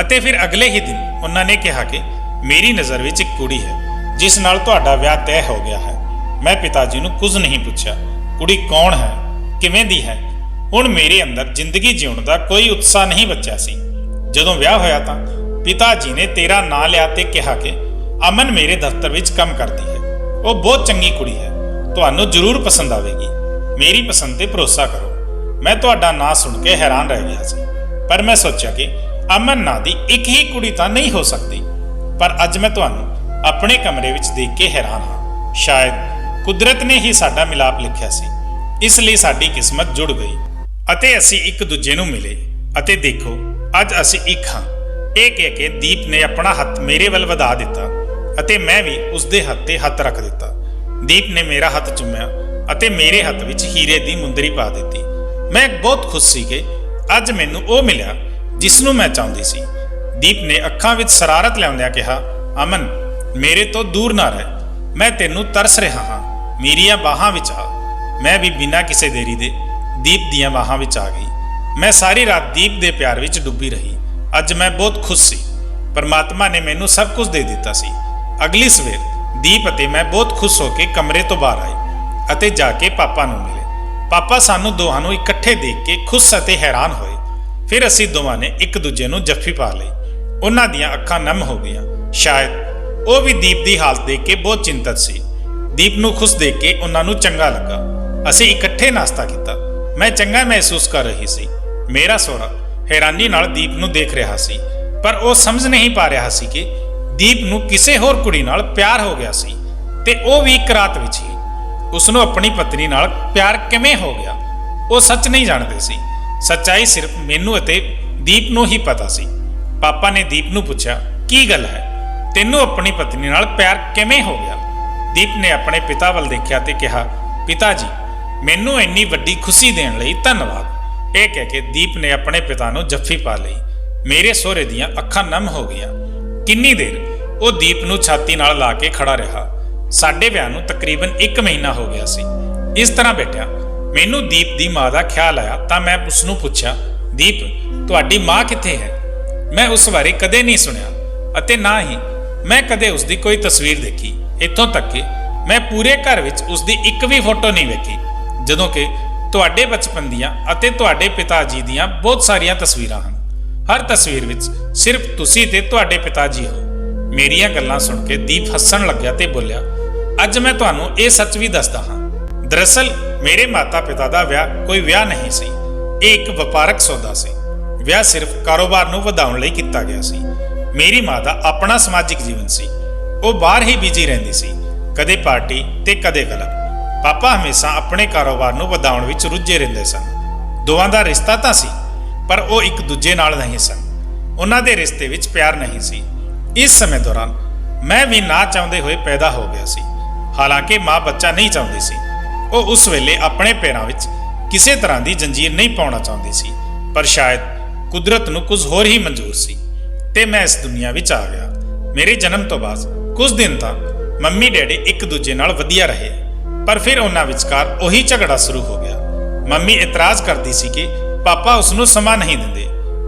ਅਤੇ ਫਿਰ ਅਗਲੇ ਹੀ ਦਿਨ ਉਹਨਾਂ ਨੇ ਕਿਹਾ ਕਿ ਮੇਰੀ ਨਜ਼ਰ ਵਿੱਚ ਇੱਕ ਕੁੜੀ ਹੈ ਜਿਸ ਨਾਲ ਤੁਹਾਡਾ ਵਿਆਹ ਤੈਅ ਹੋ ਗਿਆ ਹੈ। ਮੈਂ ਪਿਤਾ ਜੀ ਨੂੰ ਕੁਝ ਨਹੀਂ ਪੁੱਛਿਆ। ਕੁੜੀ ਕੌਣ ਹੈ, ਕਿਵੇਂ ਦੀ ਹੈ? ਹੁਣ ਮੇਰੇ ਅੰਦਰ ਜ਼ਿੰਦਗੀ ਜਿਉਣ ਦਾ ਕੋਈ ਉਤਸ਼ਾਹ ਨਹੀਂ ਬਚਿਆ ਸੀ। ਜਦੋਂ ਵਿਆਹ ਹੋਇਆ ਤਾਂ ਪਿਤਾ ਜੀ ਨੇ ਤੇਰਾ ਨਾਂ ਲਿਆ ਤੇ ਕਿਹਾ ਕਿ ਅਮਨ ਮੇਰੇ ਦਫ਼ਤਰ ਵਿੱਚ ਕੰਮ ਕਰਦੀ ਹੈ। ਉਹ ਬਹੁਤ ਚੰਗੀ ਕੁੜੀ ਹੈ, ਤੁਹਾਨੂੰ ਜ਼ਰੂਰ ਪਸੰਦ ਆਵੇਗੀ। ਮੇਰੀ ਪਸੰਦ ਤੇ ਭਰੋਸਾ ਕਰੋ। ਮੈਂ ਤੁਹਾਡਾ ਨਾਂ ਸੁਣ ਕੇ ਹੈਰਾਨ ਰਹਿ ਗਿਆ ਸੀ, ਪਰ ਮੈਂ ਸੋਚਿਆ ਕਿ ਅਮਨ ਨਾਂ ਦੀ ਇੱਕ ਹੀ ਕੁੜੀ ਤਾਂ ਨਹੀਂ ਹੋ ਸਕਦੀ। ਪਰ ਅੱਜ ਮੈਂ ਤੁਹਾਨੂੰ ਆਪਣੇ ਕਮਰੇ ਵਿੱਚ ਦੇਖ ਕੇ ਹੈਰਾਨ ਹਾਂ। ਸ਼ਾਇਦ ਕੁਦਰਤ ਨੇ ਹੀ ਸਾਡਾ ਮਿਲਾਪ ਲਿਖਿਆ ਸੀ, ਇਸ ਲਈ ਸਾਡੀ ਕਿਸਮਤ ਜੁੜ ਗਈ ਅਤੇ ਅਸੀਂ ਇੱਕ ਦੂਜੇ ਨੂੰ ਮਿਲੇ। ਅਤੇ ਦੇਖੋ ਅੱਜ ਅਸੀਂ ਇੱਕ ਹਾਂ। ਇਹ ਕਹਿ ਕੇ ਦੀਪ ਨੇ ਆਪਣਾ ਹੱਥ ਮੇਰੇ ਵੱਲ ਵਧਾ ਦਿੱਤਾ ਅਤੇ ਮੈਂ ਵੀ ਉਸਦੇ ਹੱਥ ਤੇ ਹੱਥ ਰੱਖ ਦਿੱਤਾ। ਦੀਪ ਨੇ ਮੇਰਾ ਹੱਥ ਚੁੰਮਿਆ ਅਤੇ ਮੇਰੇ ਹੱਥ ਵਿੱਚ ਹੀਰੇ ਦੀ ਮੁੰਦਰੀ ਪਾ ਦਿੱਤੀ। ਮੈਂ ਬਹੁਤ ਖੁਸ਼ ਸੀ ਕਿ ਅੱਜ ਮੈਨੂੰ ਉਹ ਮਿਲਿਆ ਜਿਸ ਨੂੰ ਮੈਂ ਚਾਹੁੰਦੀ ਸੀ। ਦੀਪ ਨੇ ਅੱਖਾਂ ਵਿੱਚ ਸ਼ਰਾਰਤ ਲਿਆਉਂਦਿਆਂ ਕਿਹਾ, ਅਮਨ ਮੇਰੇ ਤੋਂ ਦੂਰ ਨਾ ਰਹਿ, ਮੈਂ ਤੈਨੂੰ ਤਰਸ ਰਿਹਾ ਹਾਂ, ਮੇਰੀਆਂ ਬਾਹਾਂ ਵਿੱਚ ਆ। ਮੈਂ ਵੀ ਬਿਨਾਂ ਕਿਸੇ ਦੇਰੀ ਦੇ ਦੀਪ ਦੀਆਂ ਬਾਹਾਂ ਵਿੱਚ ਆ ਗਈ। ਮੈਂ ਸਾਰੀ ਰਾਤ ਦੀਪ ਦੇ ਪਿਆਰ ਵਿੱਚ ਡੁੱਬੀ ਰਹੀ। ਅੱਜ ਮੈਂ ਬਹੁਤ ਖੁਸ਼ ਸੀ। ਪਰਮਾਤਮਾ ਨੇ ਮੈਨੂੰ ਸਭ ਕੁਝ ਦੇ ਦਿੱਤਾ ਸੀ। ਅਗਲੀ ਸਵੇਰ ਦੀਪ ਅਤੇ ਮੈਂ ਬਹੁਤ ਖੁਸ਼ ਹੋ ਕੇ ਕਮਰੇ ਤੋਂ ਬਾਹਰ ਆਏ ਅਤੇ ਜਾ ਕੇ ਪਾਪਾ ਨੂੰ ਮਿਲੇ। ਪਾਪਾ ਸਾਨੂੰ ਦੋਹਾਂ ਨੂੰ ਇਕੱਠੇ ਦੇਖ ਕੇ ਖੁਸ਼ ਅਤੇ ਹੈਰਾਨ ਹੋਏ। ਫਿਰ ਅਸੀਂ ਦੋਵਾਂ ਨੇ ਇੱਕ ਦੂਜੇ ਨੂੰ ਜੱਫੀ ਪਾ ਲਈ। ਉਹਨਾਂ ਦੀਆਂ ਅੱਖਾਂ ਨਮ ਹੋ ਗਈਆਂ। ਸ਼ਾਇਦ ਉਹ ਵੀ ਦੀਪ ਦੀ ਹਾਲਤ ਦੇਖ ਕੇ ਬਹੁਤ ਚਿੰਤਤ ਸੀ। ਦੀਪ ਨੂੰ ਖੁਸ਼ ਦੇਖ ਕੇ ਉਹਨਾਂ ਨੂੰ ਚੰਗਾ ਲੱਗਾ। ਅਸੀਂ ਇਕੱਠੇ ਨਾਸ਼ਤਾ ਕੀਤਾ। ਮੈਂ ਚੰਗਾ ਮਹਿਸੂਸ ਕਰ ਰਹੀ ਸੀ। ਮੇਰਾ ਸਹੁਰਾ ਹੈਰਾਨੀ ਨਾਲ ਦੀਪ ਨੂੰ ਦੇਖ ਰਿਹਾ ਸੀ, ਪਰ ਉਹ ਸਮਝ ਨਹੀਂ ਪਾ ਰਿਹਾ ਸੀ ਕਿ ਦੀਪ ਨੂੰ ਕਿਸੇ ਹੋਰ ਕੁੜੀ ਨਾਲ ਪਿਆਰ ਹੋ ਗਿਆ ਸੀ, ਤੇ ਉਹ ਵੀ ਇੱਕ ਰਾਤ ਵਿੱਚ ਹੀ। ਉਸ ਨੂੰ ਆਪਣੀ ਪਤਨੀ ਨਾਲ ਪਿਆਰ ਕਿਵੇਂ ਹੋ ਗਿਆ, ਉਹ ਸੱਚ ਨਹੀਂ ਜਾਣਦੇ ਸੀ। ਸੱਚਾਈ ਸਿਰਫ ਮੈਨੂੰ ਅਤੇ ਦੀਪ ਨੂੰ ਹੀ ਪਤਾ ਸੀ। ਪਾਪਾ ਨੇ ਦੀਪ ਨੂੰ ਪੁੱਛਿਆ, ਕੀ ਗੱਲ ਹੈ, ਤੈਨੂੰ ਆਪਣੀ ਪਤਨੀ ਨਾਲ ਪਿਆਰ ਕਿਵੇਂ ਹੋ ਗਿਆ? ਦੀਪ ਨੇ ਆਪਣੇ ਪਿਤਾ ਵੱਲ ਦੇਖਿਆ ਤੇ ਕਿਹਾ, ਪਿਤਾ ਜੀ, ਮੈਨੂੰ ਇੰਨੀ ਵੱਡੀ ਖੁਸ਼ੀ ਦੇਣ ਲਈ ਧੰਨਵਾਦ। ਇਹ ਕਹਿ ਕੇ ਦੀਪ ਨੇ ਆਪਣੇ ਪਿਤਾ ਨੂੰ ਜੱਫੀ ਪਾ ਲਈ। ਮੇਰੇ ਸਹੁਰੇ ਦੀਆਂ ਅੱਖਾਂ ਨਮ ਹੋ ਗਈਆਂ। ਕਿੰਨੀ ਦੇਰ ਉਹ ਦੀਪ ਨੂੰ ਛਾਤੀ ਨਾਲ ਲਾ ਕੇ ਖੜਾ ਰਿਹਾ। ਸਾਡੇ ਵਿਆਹ ਨੂੰ ਤਕਰੀਬਨ 1 ਮਹੀਨਾ ਹੋ ਗਿਆ ਸੀ। ਇਸ ਤਰ੍ਹਾਂ ਬੈਠਿਆ ਮੈਨੂੰ ਦੀਪ ਦੀ ਮਾਂ ਦਾ ਖਿਆਲ ਆਇਆ ਤਾਂ ਮੈਂ ਉਸ ਨੂੰ ਪੁੱਛਿਆ, ਦੀਪ, ਤੁਹਾਡੀ ਮਾਂ ਕਿੱਥੇ ਹੈ? ਮੈਂ ਉਸ ਬਾਰੇ ਕਦੇ ਨਹੀਂ ਸੁਣਿਆ ਅਤੇ ਨਾ ਹੀ ਮੈਂ ਕਦੇ ਉਸ ਦੀ ਕੋਈ ਤਸਵੀਰ ਦੇਖੀ। ਇੱਥੋਂ ਤੱਕ ਕਿ ਮੈਂ ਪੂਰੇ ਘਰ ਵਿੱਚ ਉਸ ਦੀ ਇੱਕ ਵੀ ਫੋਟੋ ਨਹੀਂ ਵੇਖੀ, ਜਦੋਂ ਕਿ ਤੁਹਾਡੇ ਬਚਪਨ ਦੀਆਂ ਅਤੇ ਤੁਹਾਡੇ ਪਿਤਾ ਜੀ ਦੀਆਂ ਬਹੁਤ ਸਾਰੀਆਂ ਤਸਵੀਰਾਂ ਹਨ। ਹਰ ਤਸਵੀਰ ਵਿੱਚ ਸਿਰਫ ਤੁਸੀਂ ਤੇ ਤੁਹਾਡੇ ਪਿਤਾ ਜੀ ਹੋ। ਮੇਰੀਆਂ ਗੱਲਾਂ ਸੁਣ ਕੇ ਦੀਪ ਹੱਸਣ ਲੱਗਿਆ ਤੇ ਬੋਲਿਆ, ਅੱਜ ਮੈਂ ਤੁਹਾਨੂੰ ਇਹ ਸੱਚ ਵੀ ਦੱਸਦਾ ਹਾਂ। ਦਰਅਸਲ ਮੇਰੇ ਮਾਤਾ ਪਿਤਾ ਦਾ ਵਿਆਹ ਕੋਈ ਵਿਆਹ ਨਹੀਂ ਸੀ। ਇਹ ਇੱਕ ਵਪਾਰਕ ਸੌਦਾ ਸੀ। ਵਿਆਹ ਸਿਰਫ ਕਾਰੋਬਾਰ ਨੂੰ ਵਧਾਉਣ ਲਈ ਕੀਤਾ ਗਿਆ ਸੀ। ਮੇਰੀ ਮਾਂ ਦਾ ਆਪਣਾ ਸਮਾਜਿਕ ਜੀਵਨ ਸੀ। ਉਹ ਬਾਹਰ ਹੀ ਬਿਜੀ ਰਹਿੰਦੀ ਸੀ, ਕਦੇ ਪਾਰਟੀ ਤੇ ਕਦੇ ਕਲੱਬ। ਪਾਪਾ ਹਮੇਸ਼ਾ ਆਪਣੇ ਕਾਰੋਬਾਰ ਨੂੰ ਵਧਾਉਣ ਵਿੱਚ ਰੁੱਝੇ ਰਹਿੰਦੇ ਸਨ। ਦੋਵਾਂ ਦਾ ਰਿਸ਼ਤਾ ਤਾਂ ਸੀ, ਪਰ ਉਹ ਇੱਕ ਦੂਜੇ ਨਾਲ ਨਹੀਂ ਸਨ। ਉਹਨਾਂ ਦੇ ਰਿਸ਼ਤੇ ਵਿੱਚ ਪਿਆਰ ਨਹੀਂ ਸੀ। ਇਸ ਸਮੇਂ ਦੌਰਾਨ ਮੈਂ ਵੀ ਨਾ ਚਾਹੁੰਦੇ ਹੋਏ ਪੈਦਾ ਹੋ ਗਿਆ ਸੀ। ਹਾਲਾਂਕਿ ਮਾਂ ਬੱਚਾ ਨਹੀਂ ਚਾਹੁੰਦੀ ਸੀ। ਉਹ ਉਸ ਵੇਲੇ ਆਪਣੇ ਪੈਰਾਂ ਵਿੱਚ ਕਿਸੇ ਤਰ੍ਹਾਂ ਦੀ ਜੰਜੀਰ ਨਹੀਂ ਪਾਉਣਾ ਚਾਹੁੰਦੀ ਸੀ, ਪਰ ਸ਼ਾਇਦ ਕੁਦਰਤ ਨੂੰ ਕੁਝ ਹੋਰ ਹੀ ਮਨਜ਼ੂਰ ਸੀ ਤੇ ਮੈਂ ਇਸ ਦੁਨੀਆ ਵਿੱਚ ਆ ਗਿਆ। ਮੇਰੇ ਜਨਮ ਤੋਂ ਬਾਅਦ ਕੁਝ ਦਿਨ ਤਾਂ ਮੰਮੀ ਡੈਡੀ ਇੱਕ ਦੂਜੇ ਨਾਲ ਵਧੀਆ ਰਹੇ, ਪਰ ਫਿਰ ਉਹਨਾਂ ਵਿਚਕਾਰ ਉਹੀ ਝਗੜਾ ਸ਼ੁਰੂ ਹੋ ਗਿਆ। ਮੰਮੀ ਇਤਰਾਜ਼ ਕਰਦੀ ਸੀ ਕਿ ਪਾਪਾ ਉਸ ਨੂੰ ਸਮਾਂ ਨਹੀਂ ਦਿੰਦੇ,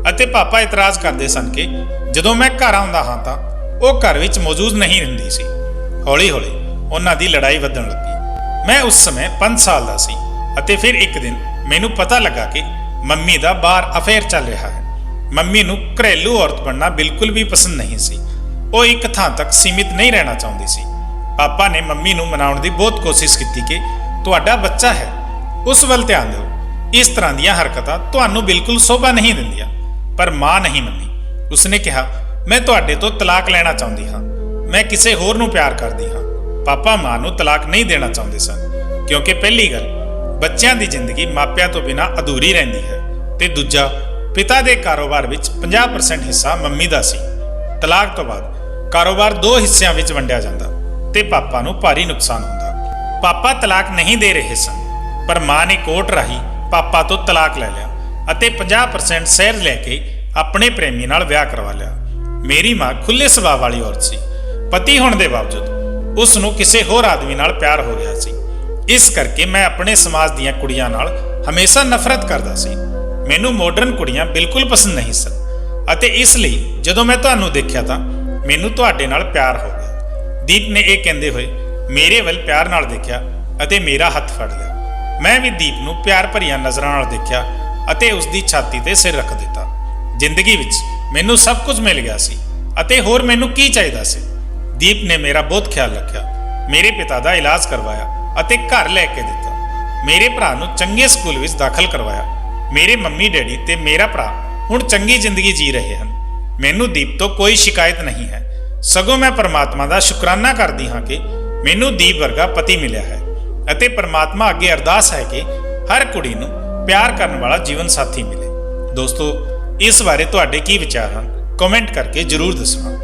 ਅਤੇ ਪਾਪਾ ਇਤਰਾਜ਼ ਕਰਦੇ ਸਨ ਕਿ ਜਦੋਂ ਮੈਂ ਘਰ ਆਉਂਦਾ ਹਾਂ ਤਾਂ ਉਹ ਘਰ ਵਿੱਚ ਮੌਜੂਦ ਨਹੀਂ ਰਹਿੰਦੀ ਸੀ। ਹੌਲੀ-ਹੌਲੀ ਉਹਨਾਂ ਦੀ ਲੜਾਈ ਵਧਣ ਲੱਗੀ। ਮੈਂ ਉਸ ਸਮੇਂ 5 ਸਾਲ ਦਾ ਸੀ ਅਤੇ ਫਿਰ ਇੱਕ ਦਿਨ ਮੈਨੂੰ ਪਤਾ ਲੱਗਾ ਕਿ ਮੰਮੀ ਦਾ ਬਾਹਰ ਅਫੇਅਰ ਚੱਲ ਰਿਹਾ ਹੈ। ਮੰਮੀ ਨੂੰ ਘਰੇਲੂ ਔਰਤ ਬਣਨਾ ਬਿਲਕੁਲ ਵੀ ਪਸੰਦ ਨਹੀਂ ਸੀ। ਉਹ ਇੱਕ ਥਾਂ ਤੱਕ ਸੀਮਿਤ ਨਹੀਂ ਰਹਿਣਾ ਚਾਹੁੰਦੀ ਸੀ। ਪਾਪਾ ਨੇ ਮੰਮੀ ਨੂੰ ਮਨਾਉਣ ਦੀ ਬਹੁਤ ਕੋਸ਼ਿਸ਼ ਕੀਤੀ ਕਿ ਤੁਹਾਡਾ ਬੱਚਾ ਹੈ, ਉਸ ਵੱਲ ਧਿਆਨ ਦਿਓ। ਇਸ ਤਰ੍ਹਾਂ ਦੀਆਂ ਹਰਕਤਾਂ ਤੁਹਾਨੂੰ ਬਿਲਕੁਲ ਸ਼ੋਭਾ ਨਹੀਂ ਦਿੰਦੀਆਂ। ਪਰ ਮਾਂ ਨਹੀਂ ਮੰਨੀ। ਉਸਨੇ ਕਿਹਾ, ਮੈਂ ਤੁਹਾਡੇ ਤੋਂ ਤਲਾਕ ਲੈਣਾ ਚਾਹੁੰਦੀ ਹਾਂ। ਮੈਂ ਕਿਸੇ ਹੋਰ ਨੂੰ ਪਿਆਰ ਕਰਦੀ ਹਾਂ। ਪਾਪਾ ਮਾਂ ਨੂੰ ਤਲਾਕ ਨਹੀਂ ਦੇਣਾ ਚਾਹੁੰਦੇ ਸਨ, ਕਿਉਂਕਿ ਪਹਿਲੀ ਗੱਲ, ਬੱਚਿਆਂ ਦੀ ਜ਼ਿੰਦਗੀ ਮਾਪਿਆਂ ਤੋਂ ਬਿਨਾਂ ਅਧੂਰੀ ਰਹਿੰਦੀ ਹੈ, ਤੇ ਦੂਜਾ, ਪਿਤਾ ਦੇ ਕਾਰੋਬਾਰ ਵਿੱਚ 50% ਹਿੱਸਾ ਮੰਮੀ ਦਾ ਸੀ। ਤਲਾਕ ਤੋਂ ਬਾਅਦ ਕਾਰੋਬਾਰ 2 ਹਿੱਸਿਆਂ ਵਿੱਚ ਵੰਡਿਆ ਜਾਂਦਾ ਤੇ ਪਾਪਾ ਨੂੰ ਭਾਰੀ ਨੁਕਸਾਨ ਹੁੰਦਾ। ਪਾਪਾ ਤਲਾਕ ਨਹੀਂ ਦੇ ਰਹੇ ਸਨ, ਪਰ ਮਾਂ ਨੇ ਕੋਰਟ ਰਾਹੀਂ ਪਾਪਾ ਤੋਂ ਤਲਾਕ ਲੈ ਲਿਆ ਅਤੇ 50% ਸ਼ੇਅਰ ਲੈ ਕੇ ਆਪਣੇ ਪ੍ਰੇਮੀ ਨਾਲ ਵਿਆਹ ਕਰਵਾ ਲਿਆ। ਮੇਰੀ ਮਾਂ ਖੁੱਲੇ ਸੁਭਾਅ ਵਾਲੀ ਔਰਤ ਸੀ। ਪਤੀ ਹੋਣ ਦੇ ਬਾਵਜੂਦ ਉਸ ਨੂੰ ਕਿਸੇ ਹੋਰ ਆਦਮੀ ਨਾਲ ਪਿਆਰ ਹੋ ਗਿਆ ਸੀ। ਇਸ ਕਰਕੇ ਮੈਂ ਆਪਣੇ ਸਮਾਜ ਦੀਆਂ ਕੁੜੀਆਂ ਨਾਲ ਹਮੇਸ਼ਾ ਨਫ਼ਰਤ ਕਰਦਾ ਸੀ। ਮੈਨੂੰ ਮਾਡਰਨ ਕੁੜੀਆਂ ਬਿਲਕੁਲ ਪਸੰਦ ਨਹੀਂ ਸਨ, ਅਤੇ ਇਸ ਲਈ ਜਦੋਂ ਮੈਂ ਤੁਹਾਨੂੰ ਦੇਖਿਆ ਤਾਂ ਮੈਨੂੰ ਤੁਹਾਡੇ ਨਾਲ ਪਿਆਰ ਹੋ ਗਿਆ। ਦੀਪ ਨੇ ਇਹ ਕਹਿੰਦੇ ਹੋਏ ਮੇਰੇ ਵੱਲ ਪਿਆਰ ਨਾਲ ਦੇਖਿਆ ਅਤੇ ਮੇਰਾ ਹੱਥ ਫੜ ਲਿਆ। ਮੈਂ ਵੀ ਦੀਪ ਨੂੰ ਪਿਆਰ ਭਰੀਆਂ ਨਜ਼ਰਾਂ ਨਾਲ ਦੇਖਿਆ ਅਤੇ ਉਸ ਦੀ ਛਾਤੀ ਤੇ ਸਿਰ ਰੱਖ ਦਿੱਤਾ। ਜ਼ਿੰਦਗੀ ਵਿੱਚ ਮੈਨੂੰ ਸਭ ਕੁਝ ਮਿਲ ਗਿਆ ਸੀ ਅਤੇ ਹੋਰ ਮੈਨੂੰ ਕੀ ਚਾਹੀਦਾ ਸੀ। ਦੀਪ ਨੇ ਮੇਰਾ ਬਹੁਤ ਖਿਆਲ ਰੱਖਿਆ, ਮੇਰੇ ਪਿਤਾ ਦਾ ਇਲਾਜ ਕਰਵਾਇਆ ਅਤੇ ਘਰ ਲੈ ਕੇ ਦਿੱਤਾ। ਮੇਰੇ ਭਰਾ ਨੂੰ ਚੰਗੇ ਸਕੂਲ ਵਿੱਚ ਦਾਖਲ ਕਰਵਾਇਆ। ਮੇਰੇ ਮੰਮੀ ਡੈਡੀ ਤੇ ਮੇਰਾ ਭਰਾ ਹੁਣ ਚੰਗੀ ਜ਼ਿੰਦਗੀ ਜੀ ਰਹੇ ਹਨ। ਮੈਨੂੰ ਦੀਪ ਤੋਂ ਕੋਈ ਸ਼ਿਕਾਇਤ ਨਹੀਂ ਹੈ, ਸਗੋਂ ਮੈਂ ਪਰਮਾਤਮਾ ਦਾ ਸ਼ੁਕਰਾਨਾ ਕਰਦੀ ਹਾਂ ਕਿ ਮੈਨੂੰ ਦੀਪ ਵਰਗਾ ਪਤੀ ਮਿਲਿਆ ਹੈ, ਅਤੇ ਪਰਮਾਤਮਾ ਅੱਗੇ ਅਰਦਾਸ ਹੈ ਕਿ ਹਰ ਕੁੜੀ ਨੂੰ ਪਿਆਰ ਕਰਨ ਵਾਲਾ ਜੀਵਨ ਸਾਥੀ ਮਿਲੇ। ਦੋਸਤੋ, ਇਸ ਬਾਰੇ ਤੁਹਾਡੇ ਕੀ ਵਿਚਾਰ ਹਨ? ਕਮੈਂਟ ਕਰਕੇ ਜ਼ਰੂਰ ਦੱਸਣਾ।